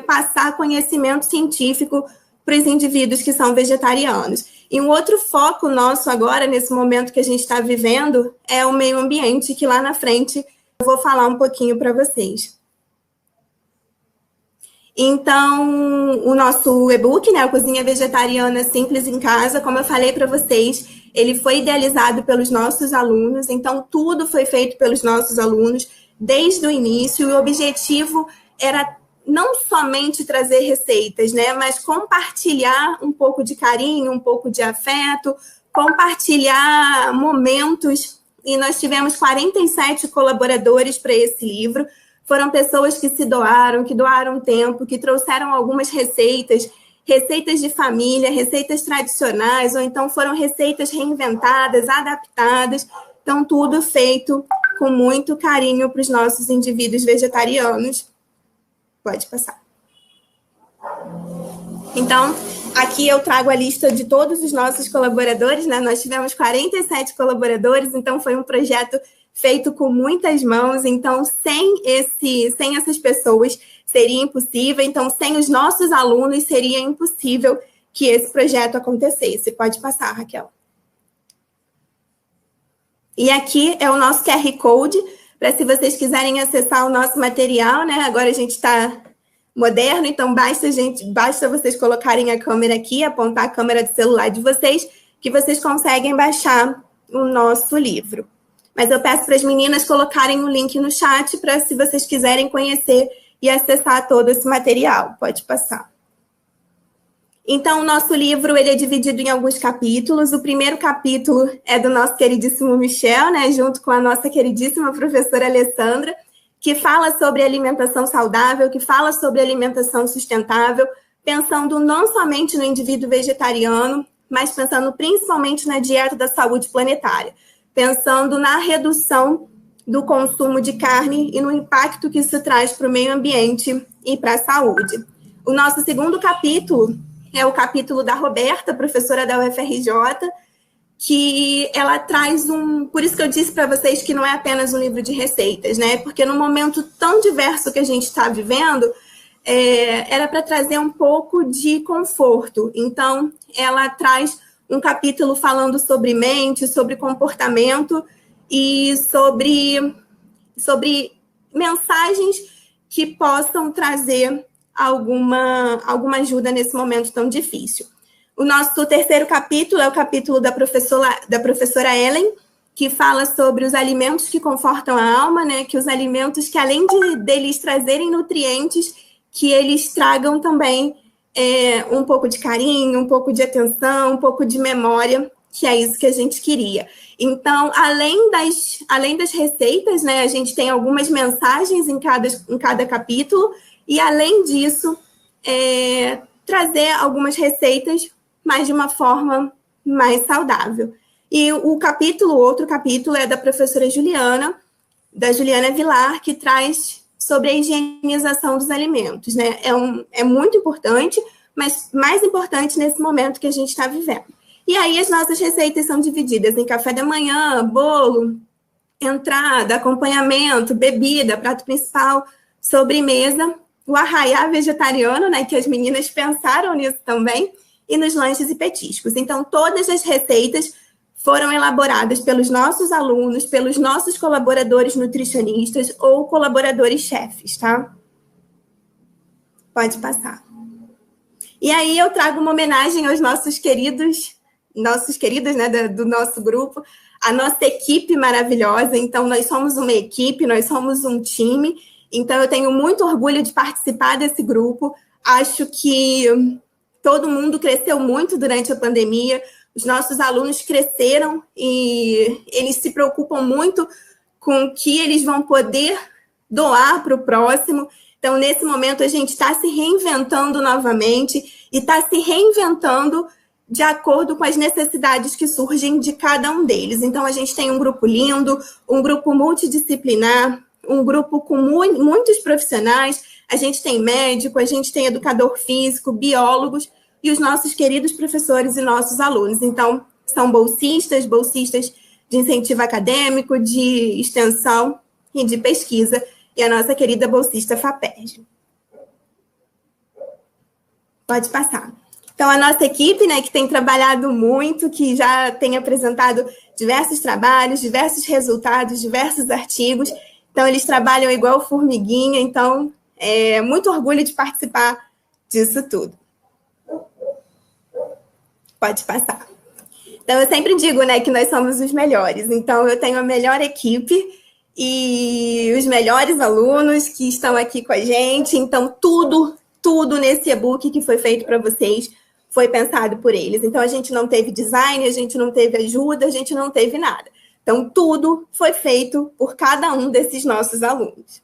passar conhecimento científico para os indivíduos que são vegetarianos. E um outro foco nosso agora, nesse momento que a gente está vivendo, é o meio ambiente, que lá na frente eu vou falar um pouquinho para vocês. Então, o nosso e-book, né, a Cozinha Vegetariana Simples em Casa, como eu falei para vocês, ele foi idealizado pelos nossos alunos, então tudo foi feito pelos nossos alunos desde o início, e o objetivo era não somente trazer receitas, né, mas compartilhar um pouco de carinho, um pouco de afeto, compartilhar momentos. E nós tivemos 47 colaboradores para esse livro. Foram pessoas que se doaram, que doaram tempo, que trouxeram algumas receitas de família, receitas tradicionais, ou então foram receitas reinventadas, adaptadas. Então, tudo feito com muito carinho para os nossos indivíduos vegetarianos. Pode passar. Então, aqui eu trago a lista de todos os nossos colaboradores, né? Nós tivemos 47 colaboradores, então foi um projeto feito com muitas mãos, então sem essas pessoas seria impossível, então sem os nossos alunos seria impossível que esse projeto acontecesse. Pode passar, Raquel. E aqui é o nosso QR Code, para se vocês quiserem acessar o nosso material, né? Agora a gente está moderno, então basta vocês colocarem a câmera aqui, apontar a câmera do celular de vocês, que vocês conseguem baixar o nosso livro. Mas eu peço para as meninas colocarem o link no chat para, se vocês quiserem conhecer e acessar todo esse material. Pode passar. Então, o nosso livro ele é dividido em alguns capítulos. O primeiro capítulo é do nosso queridíssimo Michel, né, junto com a nossa queridíssima professora Alessandra, que fala sobre alimentação saudável, que fala sobre alimentação sustentável, pensando não somente no indivíduo vegetariano, mas pensando principalmente na dieta da saúde planetária, pensando na redução do consumo de carne e no impacto que isso traz para o meio ambiente e para a saúde. O nosso segundo capítulo é o capítulo da Roberta, professora da UFRJ, que ela traz por isso que eu disse para vocês que não é apenas um livro de receitas, né? Porque no momento tão diverso que a gente está vivendo, era para trazer um pouco de conforto. Então, ela traz um capítulo falando sobre mente, sobre comportamento e sobre mensagens que possam trazer alguma ajuda nesse momento tão difícil. O nosso terceiro capítulo é o capítulo da professora Ellen, que fala sobre os alimentos que confortam a alma, né? Que os alimentos que, além deles trazerem nutrientes, que eles tragam também um pouco de carinho, um pouco de atenção, um pouco de memória, que é isso que a gente queria. Então, além das receitas, né? A gente tem algumas mensagens em cada capítulo, e além disso, trazer algumas receitas, mas de uma forma mais saudável. E o outro capítulo é da professora Juliana Vilar, que traz sobre a higienização dos alimentos, né? É muito importante, mas mais importante nesse momento que a gente está vivendo. E aí as nossas receitas são divididas em café da manhã, bolo, entrada, acompanhamento, bebida, prato principal, sobremesa, o arraiá vegetariano, né, que as meninas pensaram nisso também, e nos lanches e petiscos. Então, todas as receitas foram elaboradas pelos nossos alunos, pelos nossos colaboradores nutricionistas ou colaboradores chefes, tá? Pode passar. E aí eu trago uma homenagem aos nossos queridos, né, do nosso grupo, a nossa equipe maravilhosa. Então, nós somos uma equipe, nós somos um time. Então, eu tenho muito orgulho de participar desse grupo. Acho que todo mundo cresceu muito durante a pandemia. Os nossos alunos cresceram e eles se preocupam muito com o que eles vão poder doar para o próximo. Então, nesse momento, a gente está se reinventando novamente e está se reinventando de acordo com as necessidades que surgem de cada um deles. Então, a gente tem um grupo lindo, um grupo multidisciplinar, um grupo com muitos profissionais, a gente tem médico, a gente tem educador físico, biólogos e os nossos queridos professores e nossos alunos. Então, são bolsistas de incentivo acadêmico, de extensão e de pesquisa, e a nossa querida bolsista FAPERJ. Pode passar. Então, a nossa equipe, né, que tem trabalhado muito, que já tem apresentado diversos trabalhos, diversos resultados, diversos artigos. Então, eles trabalham igual formiguinha. Então, é muito orgulho de participar disso tudo. Pode passar. Então, eu sempre digo, né, que nós somos os melhores. Então, eu tenho a melhor equipe e os melhores alunos que estão aqui com a gente. Então, tudo nesse e-book que foi feito para vocês foi pensado por eles. Então, a gente não teve design, a gente não teve ajuda, a gente não teve nada. Então, tudo foi feito por cada um desses nossos alunos.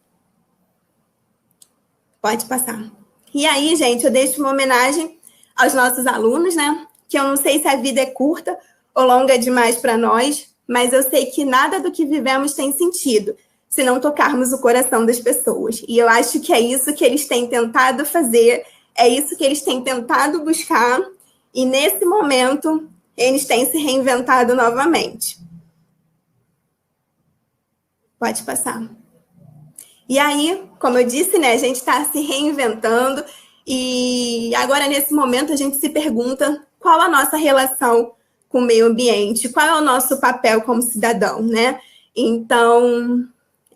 Pode passar. E aí, gente, eu deixo uma homenagem aos nossos alunos, né? Que eu não sei se a vida é curta ou longa demais para nós, mas eu sei que nada do que vivemos tem sentido se não tocarmos o coração das pessoas. E eu acho que é isso que eles têm tentado fazer, é isso que eles têm tentado buscar, e nesse momento eles têm se reinventado novamente. Pode passar. E aí, como eu disse, né, a gente está se reinventando, e agora nesse momento a gente se pergunta qual a nossa relação com o meio ambiente, qual é o nosso papel como cidadão, né? Então,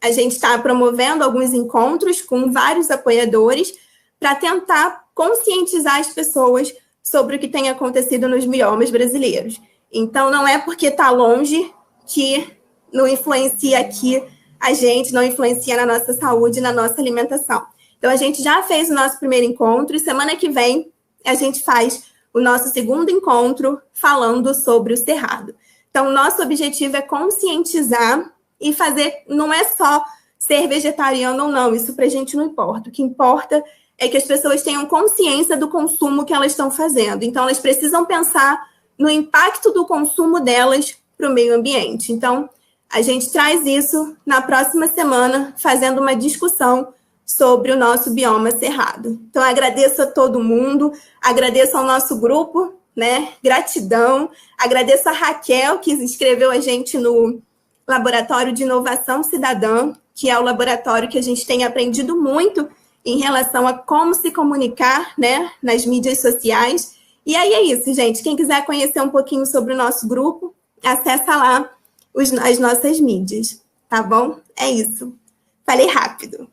a gente está promovendo alguns encontros com vários apoiadores para tentar conscientizar as pessoas sobre o que tem acontecido nos biomas brasileiros. Então, não é porque está longe que não influencia aqui a gente, não influencia na nossa saúde, na nossa alimentação. Então, a gente já fez o nosso primeiro encontro e semana que vem a gente faz o nosso segundo encontro falando sobre o Cerrado. Então, o nosso objetivo é conscientizar e fazer, não é só ser vegetariano ou não, isso para a gente não importa. O que importa é que as pessoas tenham consciência do consumo que elas estão fazendo. Então, elas precisam pensar no impacto do consumo delas para o meio ambiente. Então, a gente traz isso na próxima semana, fazendo uma discussão sobre o nosso bioma cerrado. Então, agradeço a todo mundo, agradeço ao nosso grupo, né? Gratidão. Agradeço a Raquel, que inscreveu a gente no Laboratório de Inovação Cidadã, que é o laboratório que a gente tem aprendido muito em relação a como se comunicar, né, nas mídias sociais. E aí é isso, gente. Quem quiser conhecer um pouquinho sobre o nosso grupo, acessa lá as nossas mídias, tá bom? É isso. Falei rápido.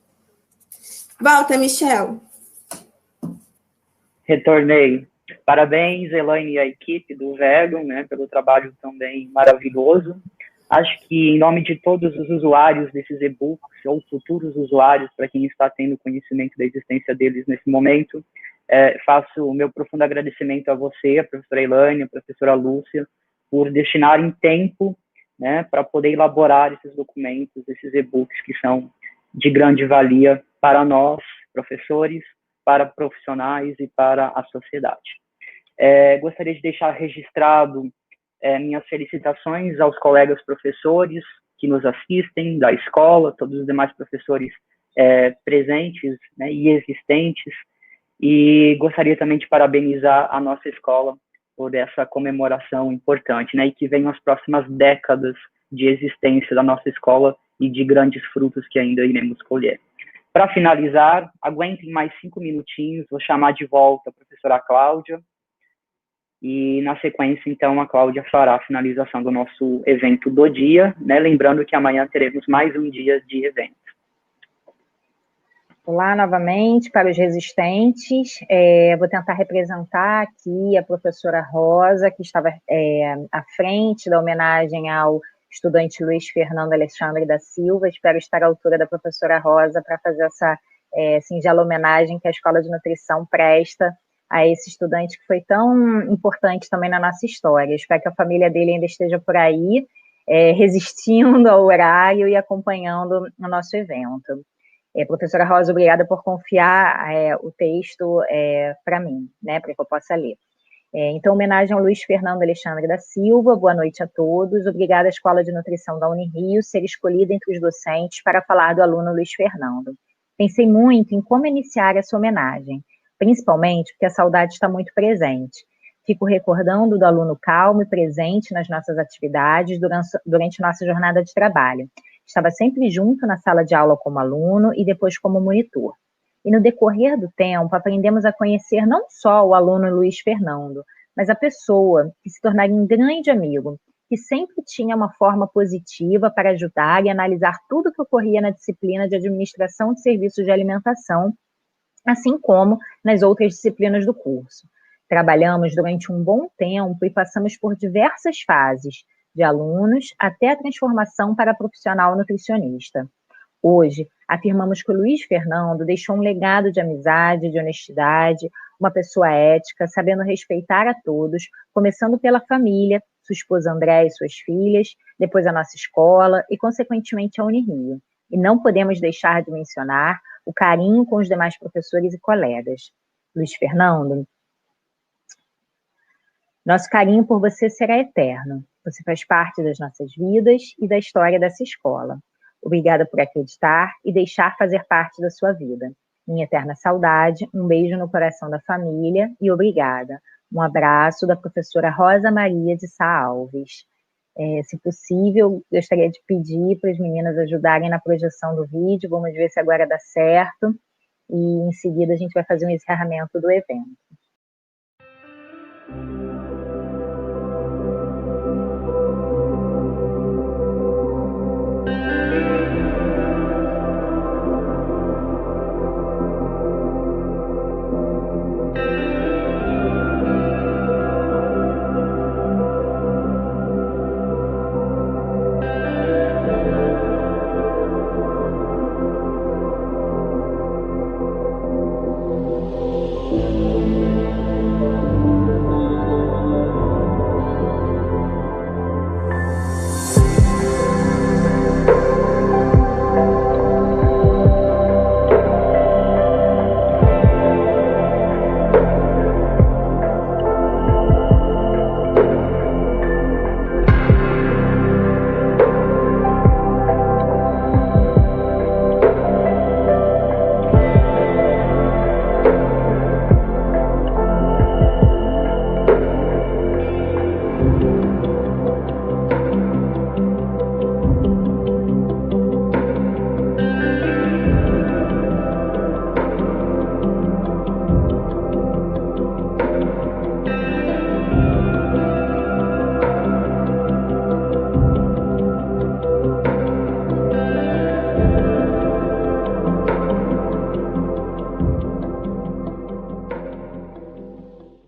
Volta, Michel.
Retornei. Parabéns, Elaine e a equipe do Vegan, né, pelo trabalho também maravilhoso. Acho que, em nome de todos os usuários desses e-books, ou futuros usuários, para quem está tendo conhecimento da existência deles nesse momento, faço o meu profundo agradecimento a você, a professora Elaine, a professora Lúcia, por destinarem tempo, né, para poder elaborar esses documentos, esses e-books que são de grande valia para nós, professores, para profissionais e para a sociedade. Gostaria de deixar registrado minhas felicitações aos colegas professores que nos assistem, da escola, todos os demais professores presentes, né, e existentes, e gostaria também de parabenizar a nossa escola por essa comemoração importante, né, e que venham as próximas décadas de existência da nossa escola e de grandes frutos que ainda iremos colher. Para finalizar, aguentem mais 5 minutinhos, vou chamar de volta a professora Cláudia, e na sequência, então, a Cláudia fará a finalização do nosso evento do dia, né, lembrando que amanhã teremos mais um dia de evento.
Olá novamente para os resistentes, vou tentar representar aqui a professora Rosa, que estava à frente da homenagem ao estudante Luiz Fernando Alexandre da Silva. Espero estar à altura da professora Rosa para fazer essa singela homenagem que a Escola de Nutrição presta a esse estudante que foi tão importante também na nossa história. Espero que a família dele ainda esteja por aí, resistindo ao horário e acompanhando o nosso evento. Professora Rosa, obrigada por confiar o texto para mim, né, para que eu possa ler. Então, homenagem ao Luiz Fernando Alexandre da Silva, boa noite a todos. Obrigada à Escola de Nutrição da Unirio ser escolhida entre os docentes para falar do aluno Luiz Fernando. Pensei muito em como iniciar essa homenagem, principalmente porque a saudade está muito presente. Fico recordando do aluno calmo e presente nas nossas atividades durante nossa jornada de trabalho. Estava sempre junto na sala de aula como aluno e depois como monitor. E no decorrer do tempo, aprendemos a conhecer não só o aluno Luiz Fernando, mas a pessoa que se tornaria um grande amigo, que sempre tinha uma forma positiva para ajudar e analisar tudo o que ocorria na disciplina de administração de serviços de alimentação, assim como nas outras disciplinas do curso. Trabalhamos durante um bom tempo e passamos por diversas fases, de alunos até a transformação para profissional nutricionista. Hoje, afirmamos que o Luiz Fernando deixou um legado de amizade, de honestidade, uma pessoa ética, sabendo respeitar a todos, começando pela família, sua esposa André e suas filhas, depois a nossa escola e, consequentemente, a Unirio. E não podemos deixar de mencionar o carinho com os demais professores e colegas. Luiz Fernando, nosso carinho por você será eterno. Você faz parte das nossas vidas e da história dessa escola. Obrigada por acreditar e deixar fazer parte da sua vida. Minha eterna saudade, um beijo no coração da família e obrigada. Um abraço da professora Rosa Maria de Sá Alves. Se possível, gostaria de pedir para as meninas ajudarem na projeção do vídeo, vamos ver se agora dá certo, e em seguida a gente vai fazer um encerramento do evento.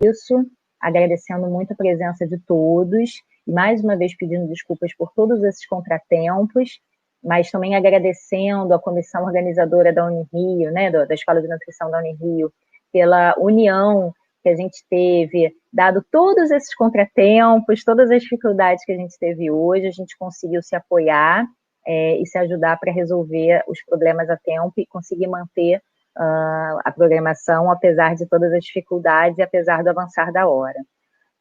Isso, agradecendo muito a presença de todos, e mais uma vez pedindo desculpas por todos esses contratempos, mas também agradecendo a comissão organizadora da Unirio, né, da Escola de Nutrição da Unirio, pela união que a gente teve, dado todos esses contratempos, todas as dificuldades que a gente teve hoje, a gente conseguiu se apoiar e se ajudar para resolver os problemas a tempo e conseguir manter a programação, apesar de todas as dificuldades e apesar do avançar da hora.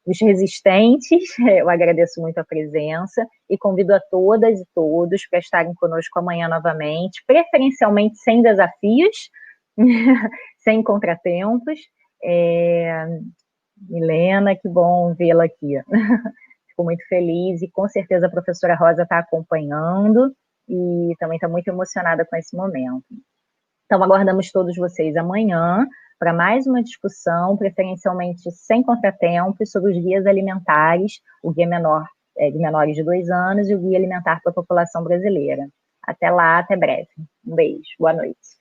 Os resistentes, eu agradeço muito a presença e convido a todas e todos para estarem conosco amanhã novamente, preferencialmente sem desafios, sem contratempos. Milena, que bom vê-la aqui. Fico muito feliz e com certeza a professora Rosa está acompanhando e também está muito emocionada com esse momento. Então, aguardamos todos vocês amanhã para mais uma discussão, preferencialmente sem contratempos, sobre os guias alimentares, o guia menor de menores de 2 anos e o guia alimentar para a população brasileira. Até lá, até breve. Um beijo, boa noite.